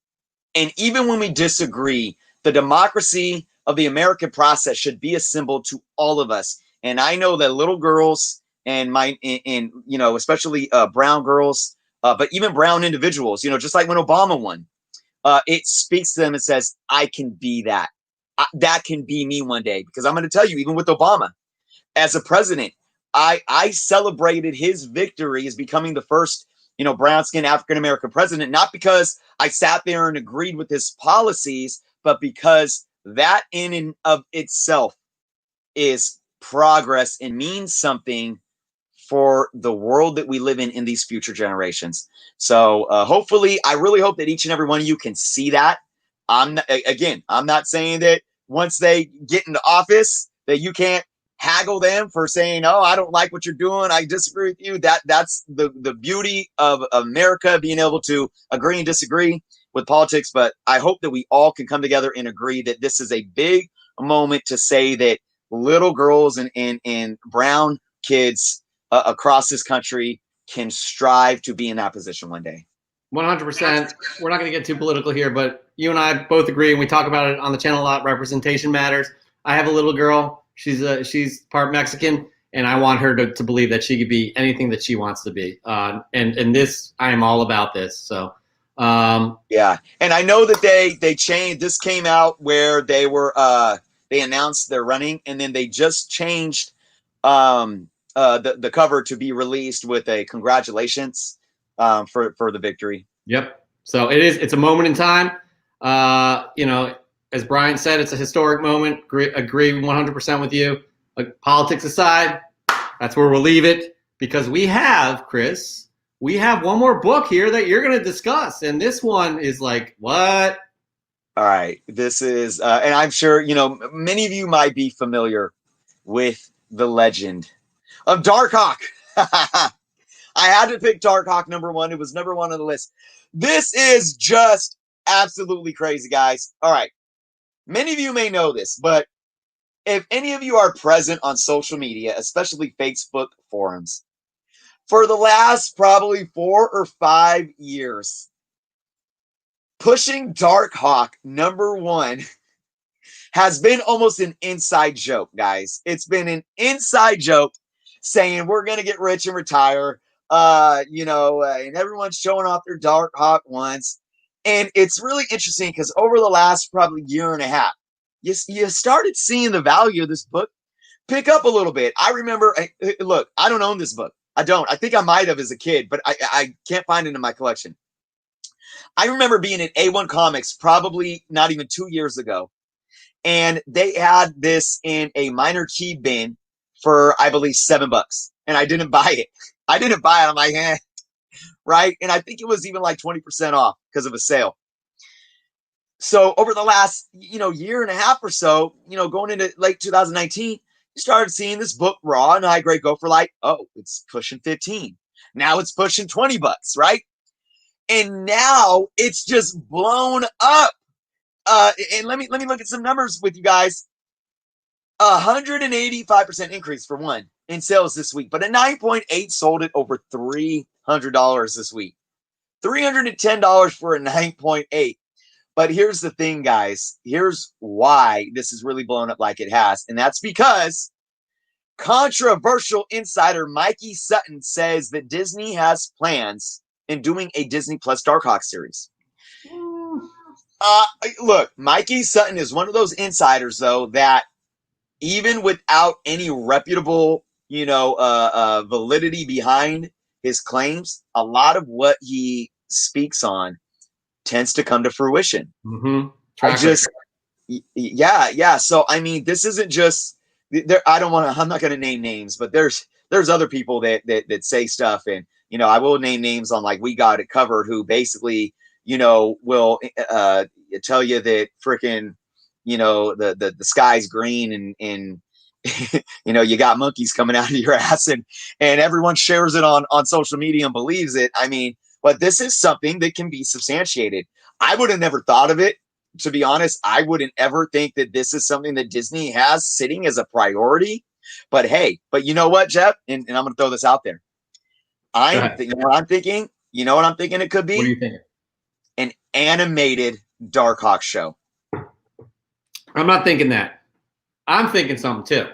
And even when we disagree, the democracy of the American process should be a symbol to all of us. And I know that little girls and especially brown girls, but even brown individuals, just like when Obama won, it speaks to them and says, I can be that. That can be me one day. Because I'm going to tell you, even with Obama as a president, I celebrated his victory as becoming the first, brown-skinned African-American president, not because I sat there and agreed with his policies, but because that in and of itself is progress and means something for the world that we live in these future generations. So hopefully, I really hope that each and every one of you can see that. I'm not saying that once they get into office that you can't haggle them for saying, oh, I don't like what you're doing, I disagree with you. That's the beauty of America, being able to agree and disagree with politics. But I hope that we all can come together and agree that this is a big moment to say that little girls and brown kids across this country can strive to be in that position one day. 100%. We're not going to get too political here, but you and I both agree, and we talk about it on the channel a lot. Representation matters. I have a little girl. She's part Mexican, and I want her to believe that she could be anything that she wants to be. And this, I am all about this. So Yeah, and I know that they changed. This came out where they were they announced they're running, and then they just changed the cover to be released with a congratulations for the victory. Yep. So it's a moment in time. As Brian said, it's a historic moment. Agree 100% with you. Politics aside, that's where we'll leave it, because we have, Chris, one more book here that you're going to discuss. And this one is like, what? All right. This is, and I'm sure, many of you might be familiar with the legend of Darkhawk. I had to pick Darkhawk #1. It was #1 on the list. This is just absolutely crazy, guys. All right. Many of you may know this, but if any of you are present on social media, especially Facebook forums, for the last probably 4 or 5 years, pushing Darkhawk #1 has been almost an inside joke, guys. It's been an inside joke saying we're going to get rich and retire, and everyone's showing off their Darkhawk ones. And it's really interesting because over the last probably year and a half, you started seeing the value of this book pick up a little bit. I remember, look, I don't own this book. I don't. I think I might have as a kid, but I can't find it in my collection. I remember being at A1 Comics probably not even 2 years ago, and they had this in a minor key bin for, I believe, $7, and I didn't buy it. I'm like, right? And I think it was even like 20% off because of a sale. So over the last, year and a half or so, going into late 2019, you started seeing this book raw and high grade go for like, oh, it's pushing 15. Now it's pushing $20, right? And now it's just blown up. And let me look at some numbers with you guys. 185% increase for one in sales this week, but a 9.8 sold at over $300 this week. $310 for a 9.8. But here's the thing, guys. Here's why this is really blown up like it has. And that's because controversial insider Mikey Sutton says that Disney has plans in doing a Disney Plus Darkhawk series. Look, Mikey Sutton is one of those insiders, though, that even without any reputable, validity behind his claims, a lot of what he speaks on tends to come to fruition. Mm-hmm. Yeah. So, I mean, this isn't just there. I'm not going to name names, but there's other people that say stuff, and I will name names on like We Got It Covered, who basically will tell you that freaking the sky's green and you got monkeys coming out of your ass, and everyone shares it on social media and believes it. I mean, but this is something that can be substantiated. I would have never thought of it, to be honest. I wouldn't ever think that this is something that Disney has sitting as a priority. But hey, you know what, Jeff? And I'm going to throw this out there. I'm thinking it could be? What are you thinking? An animated Darkhawk show. I'm not thinking that. I'm thinking something too.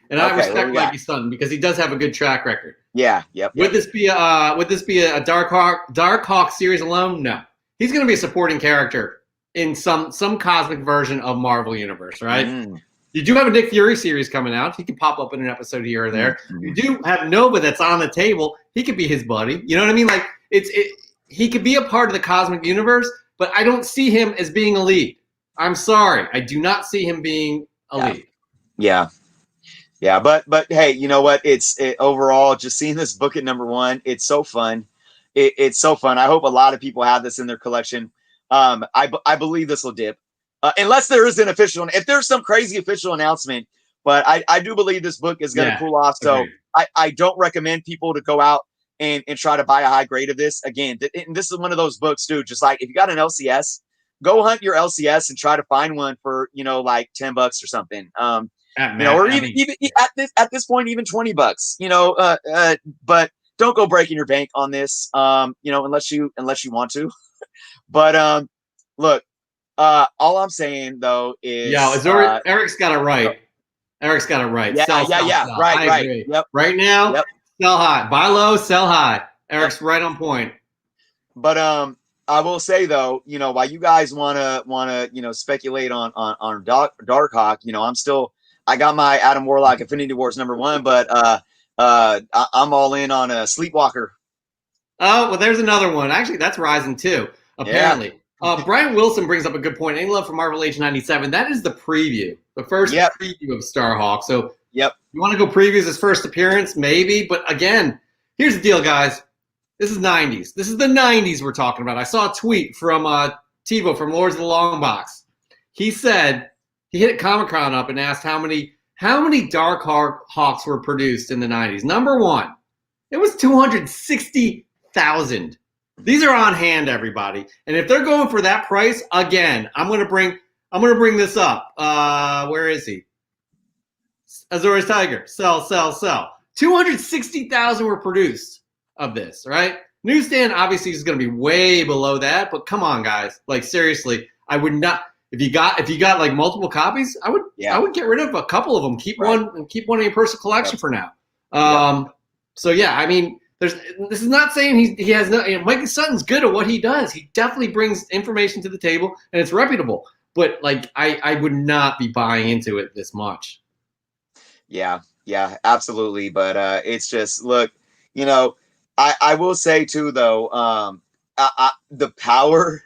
And I respect Mikey Sutton because he does have a good track record. Yeah. Yep. Would this be a Darkhawk series alone? No. He's going to be a supporting character in some cosmic version of Marvel Universe, right? Mm. You do have a Nick Fury series coming out. He can pop up in an episode here or there. Mm-hmm. You do have Nova that's on the table. He could be his buddy. You know what I mean? Like he could be a part of the cosmic universe, but I don't see him as being a lead. I'm sorry. I do not see him being a lead. Yeah. Yeah, but hey, you know what? Overall, just seeing this book at #1, it's so fun. It's so fun. I hope a lot of people have this in their collection. I believe this will dip, unless there is an official. If there's some crazy official announcement, but I do believe this book is going to cool off. So I don't recommend people to go out and try to buy a high grade of this. Again, and this is one of those books, dude. Just like if you got an LCS, go hunt your LCS and try to find one for like $10 or something. Or even at this point, even $20, but don't go breaking your bank on this, unless you want to. But look, all I'm saying though is Eric's got it right. Eric's got it right. Yeah, sell. Right. Yep. Right now, sell high. Buy low, sell high. Eric's right on point. But I will say though, while you guys wanna speculate on Darkhawk, I got my Adam Warlock Infinity Wars #1, but I'm all in on a Sleepwalker. Oh, well, there's another one. Actually, that's Rising too, apparently. Yeah. Brian Wilson brings up a good point. Any love for Marvel Age 97? That is the preview, the first preview of Starhawk. So you want to go previews his first appearance? Maybe. But again, here's the deal, guys. This is 90s. This is the 90s we're talking about. I saw a tweet from TiVo from Lords of the Long Box. He said he hit Comic-Con up and asked how many Dark Hawks were produced in the 90s. Number one, it was 260,000. These are on hand, everybody. And if they're going for that price, again, I'm gonna bring this up. Where is he? Azorius Tiger. Sell. 260,000 were produced of this, right? Newsstand obviously is going to be way below that, but come on, guys. Like seriously, I would not. If you got like multiple copies, I would get rid of a couple of them. Keep one in your personal collection for now. So yeah, I mean, this is not saying he has no. Mike Sutton's good at what he does. He definitely brings information to the table, and it's reputable. But like, I would not be buying into it this much. Yeah, absolutely. But it's just look, I will say too, though, the power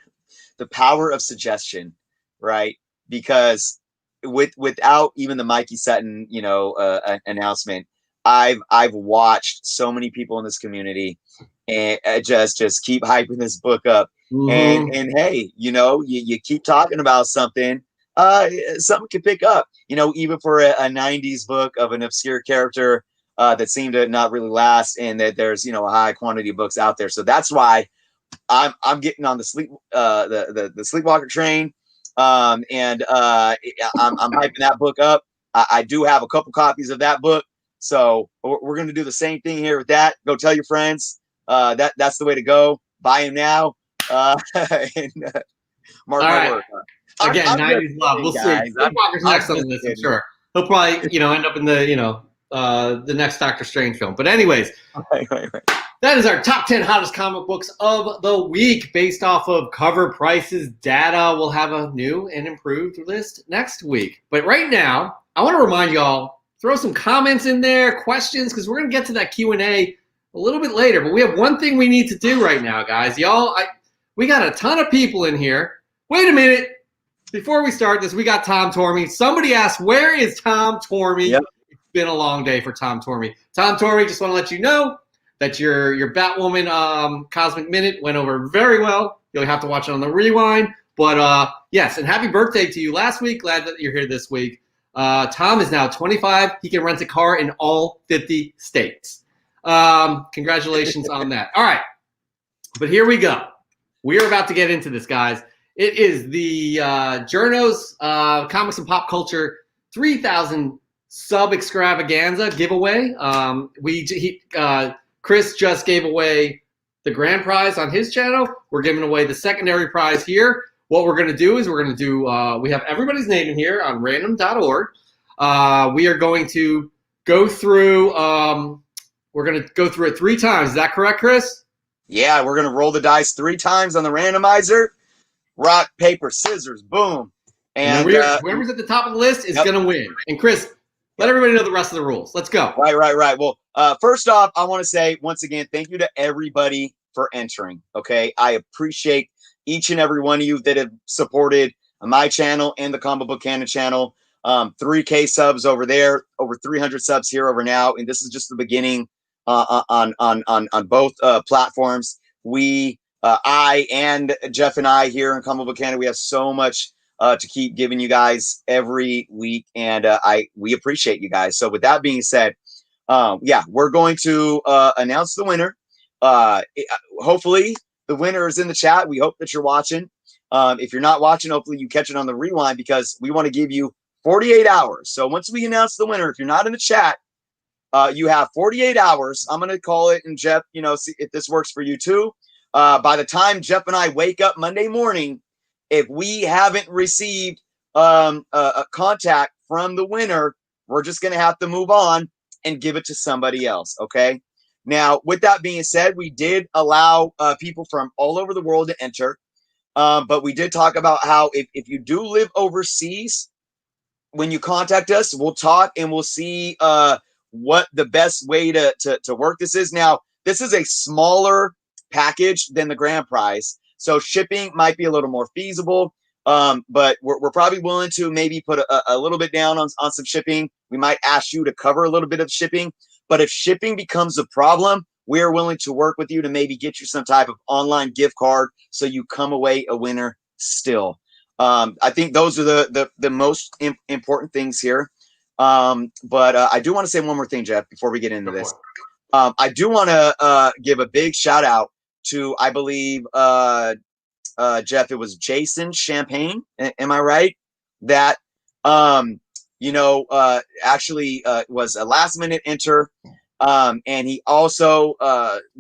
of suggestion, right? Because without even the Mikey Sutton, announcement, I've watched so many people in this community and just keep hyping this book up. Mm-hmm. And hey, you keep talking about something, something can pick up. Even for a 90s book of an obscure character. That seem to not really last, and that there's a high quantity of books out there. So that's why I'm getting on the Sleepwalker train, and I'm hyping that book up. I do have a couple copies of that book, so we're going to do the same thing here with that. Go tell your friends. That's the way to go. Buy him now. And mark my word. Again, 90s love. We'll see. Sleepwalker's next on the list, I'm sure. He'll probably end up in the next Doctor Strange film. But anyways, right. That is our top 10 hottest comic books of the week based off of cover prices data. We'll have a new and improved list next week. But right now, I want to remind y'all, throw some comments in there, questions, because we're going to get to that Q&A a little bit later. But we have one thing we need to do right now, guys. Y'all, we got a ton of people in here. Wait a minute. Before we start this, we got Tom Tormey. Somebody asked, where is Tom Tormey? Yep. Been a long day for Tom Tormey. Tom Tormey, just want to let you know that your Batwoman Cosmic Minute went over very well. You'll have to watch it on the rewind. But yes, and happy birthday to you last week. Glad that you're here this week. Tom is now 25. He can rent a car in all 50 states. Congratulations on that. All right. But here we go. We are about to get into this, guys. It is the Journo's Comics and Pop Culture 3,000 sub extravaganza giveaway. Chris just gave away the grand prize on his channel. We're giving away the secondary prize here. What we're going to do is we have everybody's name in here on random.org. We are going to go through it 3 times. Is that correct, Chris? Yeah, we're going to roll the dice 3 times on the randomizer. Rock, paper, scissors, boom. And whoever's at the top of the list is going to win. And Chris, let everybody know the rest of the rules. Let's go. Right. Well, first off, I want to say once again, thank you to everybody for entering. Okay. I appreciate each and every one of you that have supported my channel and the Comic Book Canon channel. 3K subs over there, over 300 subs here over now. And this is just the beginning on both platforms. I and Jeff and I here in Comic Book Canon, we have so much to keep giving you guys every week, and we appreciate you guys. So with that being said, we're going to announce the winner. Hopefully the winner is in the chat. We hope that you're watching. If you're not watching, hopefully you catch it on the rewind, because we want to give you 48 hours. So once we announce the winner, if you're not in the chat, you have 48 hours. I'm going to call it, and Jeff, see if this works for you too. By the time Jeff and I wake up Monday morning, if we haven't received a contact from the winner, we're just going to have to move on and give it to somebody else. Okay. Now, with that being said, we did allow people from all over the world to enter. But we did talk about how if you do live overseas, when you contact us, we'll talk and we'll see what the best way to work this is. Now, this is a smaller package than the grand prize, so shipping might be a little more feasible. But we're probably willing to maybe put a little bit down on some shipping. We might ask you to cover a little bit of shipping. But if shipping becomes a problem, we're willing to work with you to maybe get you some type of online gift card so you come away a winner still. I think those are the most important things here. But I do want to say one more thing, Jeff, before we get into this. I do want to give a big shout out to, I believe, Jeff, it was Jason Champagne. Am I right? That, actually was a last minute enter. And he also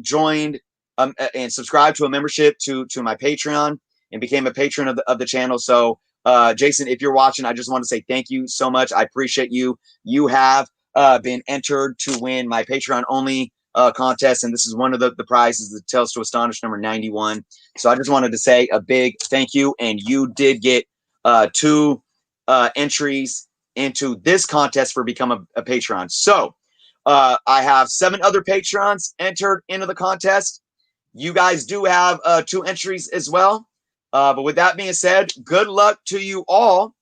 joined and subscribed to a membership to my Patreon and became a patron of the channel. So, Jason, if you're watching, I just want to say thank you so much. I appreciate you. You have been entered to win my Patreon only contest, and this is one of the prizes, the Tales to Astonish number 91. So I just wanted to say a big thank you, and you did get 2 entries into this contest for become a patron. So I have 7 other patrons entered into the contest. You guys do have 2 entries as well. But with that being said, good luck to you all.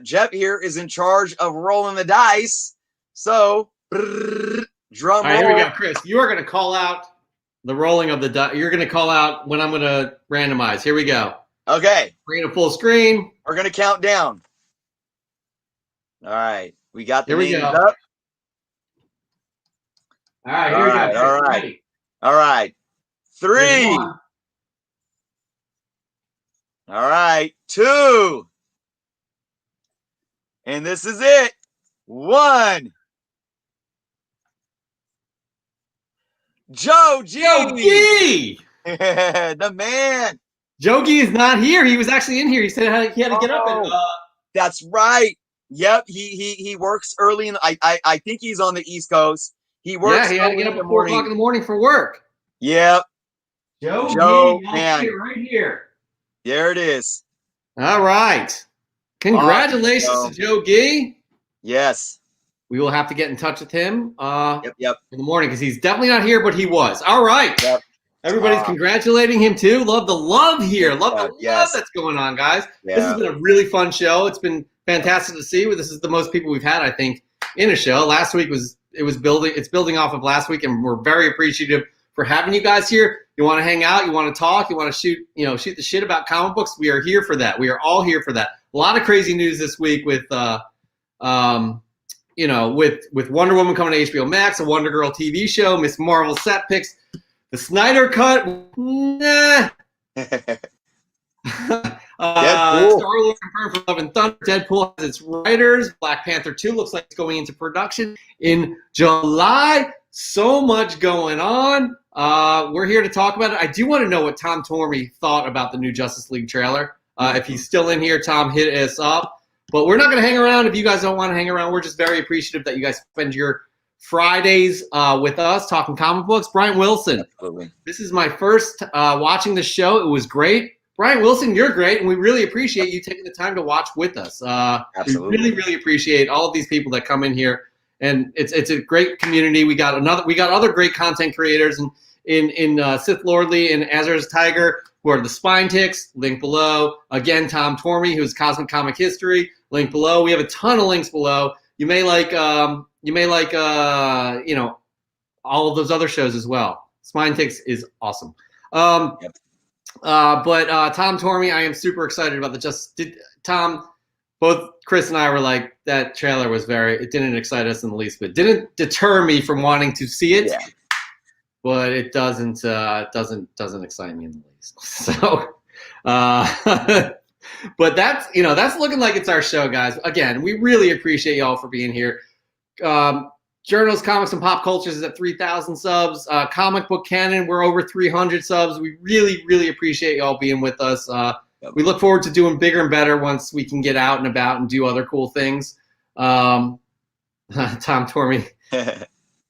Jeff here is in charge of rolling the dice. So, drum roll. All right, here we go, Chris. You are going to call out the rolling of the dice. You're going to call out when I'm going to randomize. Here we go. Okay. Bring it to full screen. We're going to count down. All right. We got the Here we names go. up. All right, here we go. Chris. All right. Ready? All right. 3. Here's 1. All right. 2. And this is it. 1. Joe G. The man. Joe G is not here. He was actually in here. He said he had to get up and That's right. Yep. He works early in I think he's on the East Coast. He works. Yeah, he had to get up at 4 o'clock in the morning for work. Yep. Joe G, man. right here. There it is. All right. Congratulations to Joe G. Yes. We will have to get in touch with him Yep. in the morning because he's definitely not here, but he was. All right. Yep. Everybody's congratulating him too. Love the love here. Love the love that's going on, guys. Yeah. This has been a really fun show. It's been fantastic to see. This is the most people we've had, I think, in a show. Last week it's building off of last week, and we're very appreciative for having you guys here. You want to hang out, you want to talk, you want to shoot the shit about comic books. We are here for that. We are all here for that. A lot of crazy news this week with with Wonder Woman coming to HBO Max, a Wonder Girl TV show, Miss Marvel set picks, the Snyder cut. Nah. Deadpool. Star Wars confirmed for Love and Thunder. Deadpool has its writers. Black Panther 2 looks like it's going into production in July. So much going on. We're here to talk about it. I do want to know what Tom Tormey thought about the new Justice League trailer. If he's still in here, Tom, hit us up. But we're not going to hang around if you guys don't want to hang around. We're just very appreciative that you guys spend your Fridays with us talking comic books. Brian Wilson. Absolutely. This is my first watching the show. It was great. Brian Wilson, you're great, and we really appreciate you taking the time to watch with us. Absolutely. We really, really appreciate all of these people that come in here, and it's a great community. We got other great content creators in Sith Lordly and Azra's Tiger, who are the Spine Ticks. Link below. Again, Tom Tormey, who's Cosmic Comic History. Link below. We have a ton of links below. You may like all of those other shows as well. Spine Ticks is awesome. Yep. But Tom Tormey, I am super excited about Tom. Both Chris and I were like, that trailer it didn't excite us in the least, but didn't deter me from wanting to see it. Yeah. But it doesn't excite me in the least. So, but that's looking like it's our show, guys. Again, we really appreciate y'all for being here. Journals, Comics, and Pop Cultures is at 3,000 subs. Comic Book Canon, we're over 300 subs. We really, really appreciate y'all being with us. We look forward to doing bigger and better once we can get out and about and do other cool things. Tom Tormey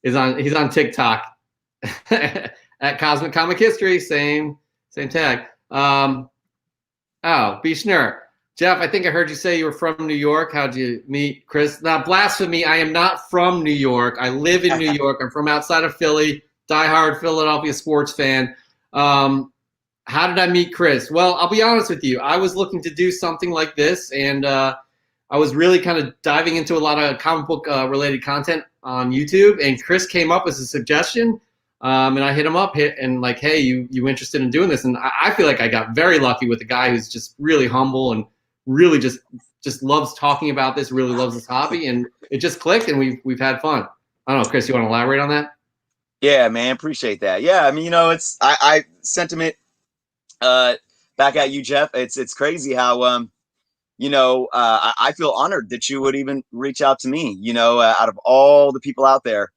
he's on TikTok. at Cosmic Comic History, same tag. Oh, Bishner. Jeff, I think I heard you say you were from New York. How'd you meet Chris? Now, blasphemy, I am not from New York. I live in New York. I'm from outside of Philly, diehard Philadelphia sports fan. How did I meet Chris? Well, I'll be honest with you. I was looking to do something like this, and I was really kind of diving into a lot of comic book related content on YouTube, and Chris came up as a suggestion. And I hit him up and like, hey, you interested in doing this? And I feel like I got very lucky with a guy who's just really humble and really just loves talking about this, really loves this hobby, and it just clicked, and we've had fun. I don't know, Chris, you want to elaborate on that? Yeah, man, appreciate that. Yeah, I mean, it's I sentiment back at you, Jeff. It's crazy how I feel honored that you would even reach out to me. Out of all the people out there,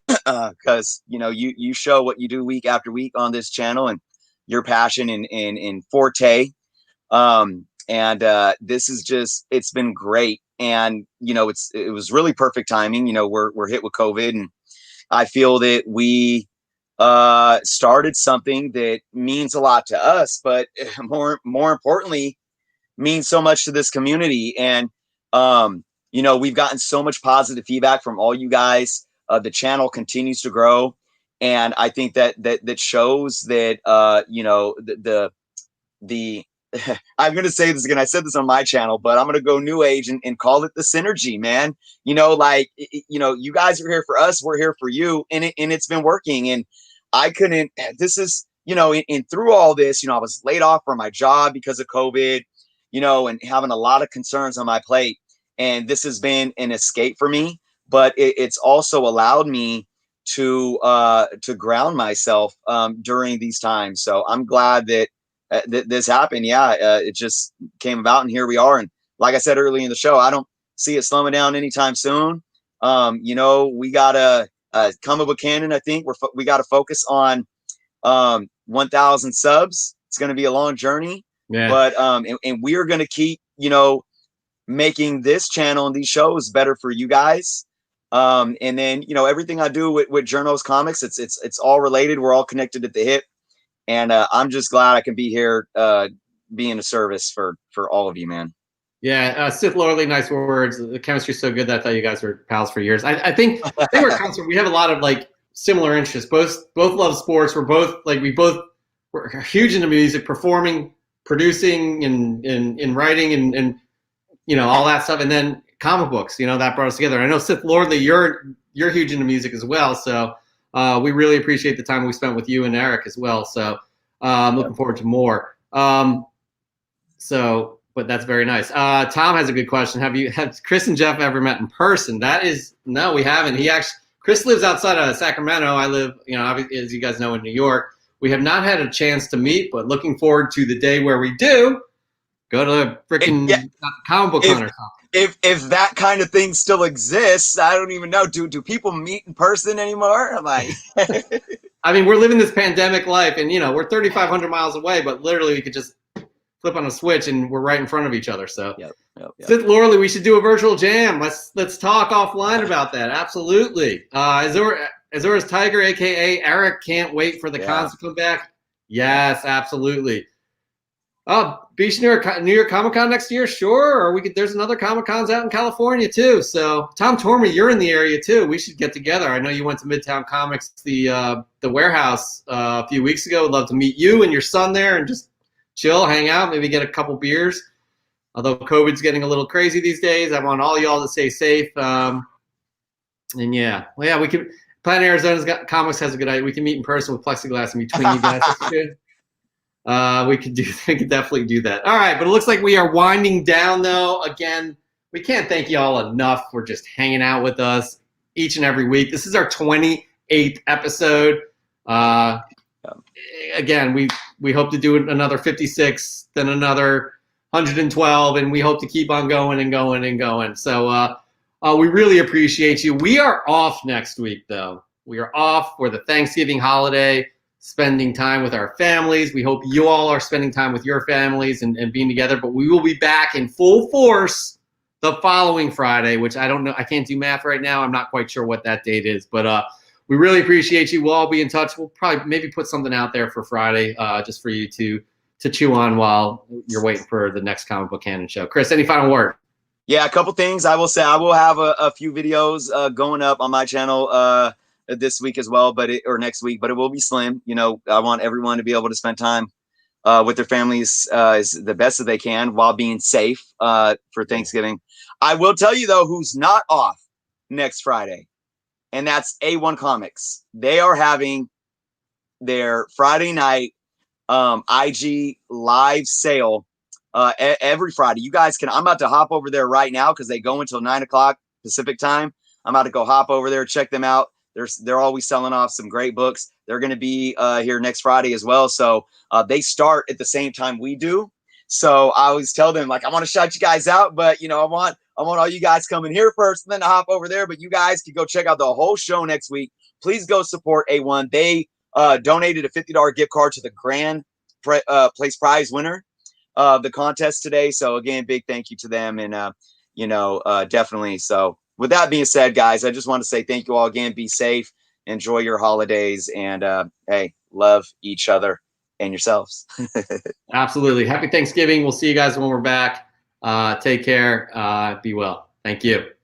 because you show what you do week after week on this channel and your passion in forte. And this is just, it's been great. And, it was really perfect timing. We're hit with COVID, and I feel that we started something that means a lot to us, but more importantly, means so much to this community. And, we've gotten so much positive feedback from all you guys. The channel continues to grow. And I think that shows that, the I'm going to say this again. I said this on my channel, but I'm going to go new age and call it the synergy, man. You guys are here for us. We're here for you. And it's been working. And this is, and through all this, I was laid off from my job because of COVID, and having a lot of concerns on my plate. And this has been an escape for me, but it's also allowed me to ground myself during these times. So I'm glad that this happened. Yeah, it just came about, and here we are. And like I said early in the show, I don't see it slowing down anytime soon. We got a comic book canon. I think we got to focus on 1,000 subs. It's going to be a long journey, but and we are going to keep making this channel and these shows better for you guys. And then everything I do with Journos Comics, it's all related. We're all connected at the hip. And I'm just glad I can be here, being a service for all of you, man. Yeah, Sith Lordly, nice words. The chemistry's so good that I thought you guys were pals for years. I think we're constant. We have a lot of like similar interests. Both love sports. We're huge into music, performing, producing, and writing, and all that stuff. And then comic books. That brought us together. I know Sith Lordly, you're huge into music as well. So. We really appreciate the time we spent with you and Eric as well. So looking forward to more. But that's very nice. Tom has a good question. Have Chris and Jeff ever met in person? No, we haven't. Chris lives outside of Sacramento. I live, as you guys know, in New York. We have not had a chance to meet, but looking forward to the day where we do go to the freaking comic book hunt or something. If that kind of thing still exists, I don't even know. Do people meet in person anymore? I mean, we're living this pandemic life, and we're 3,500 miles away, but literally we could just flip on a switch and we're right in front of each other. So, yep. Sith Lordly, we should do a virtual jam. Let's talk offline about that. Absolutely. Azura's Tiger, aka Eric, can't wait for the cons to come back. Yes, absolutely. Oh, Beach New York Comic Con next year, sure. Or there's another Comic Cons out in California too. So Tom Tormey, you're in the area too. We should get together. I know you went to Midtown Comics, the warehouse a few weeks ago. Would love to meet you and your son there and just chill, hang out, maybe get a couple beers. Although COVID's getting a little crazy these days, I want all y'all to stay safe. We could. Planet Arizona's Comics has a good idea. We can meet in person with plexiglass in between you guys. That's good. We could definitely do that. All right, but it looks like we are winding down though. Again, we can't thank you all enough for just hanging out with us each and every week. This is our 28th episode. Again, we hope to do another 56, then another 112, and we hope to keep on going and going and going. So we really appreciate you. We are off next week though. We are off for the Thanksgiving holiday, spending time with our families. We hope you all are spending time with your families and being together, but we will be back in full force the following Friday, which I don't know. I can't do math right now. I'm not quite sure what that date is, but we really appreciate you. We'll all be in touch. We'll probably maybe put something out there for Friday, just for you to chew on while you're waiting for the next comic book canon show. Chris, any final word? Yeah, a couple things I will say. I will have a few videos going up on my channel this week as well, or next week, but it will be slim. You know, I want everyone to be able to spend time with their families is the best that they can while being safe for Thanksgiving. I will tell you though, who's not off next Friday, and that's A1 Comics. They are having their Friday night IG live sale every Friday. You guys can, I'm about to hop over there right now because they go until 9 o'clock Pacific time. I'm about to go hop over there, check them out. They're always selling off some great books. They're going to be here next Friday as well. So they start at the same time we do. So I always tell them, like, I want to shout you guys out, but you know, I want all you guys coming here first and then to hop over there. But you guys can go check out the whole show next week. Please go support A1. They donated a $50 gift card to the grand place prize winner of the contest today. So again, big thank you to them, and definitely. So with that being said, guys, I just want to say thank you all again. Be safe, enjoy your holidays, and hey, love each other and yourselves. Absolutely. Happy Thanksgiving. We'll see you guys when we're back. Take care. Be well. Thank you.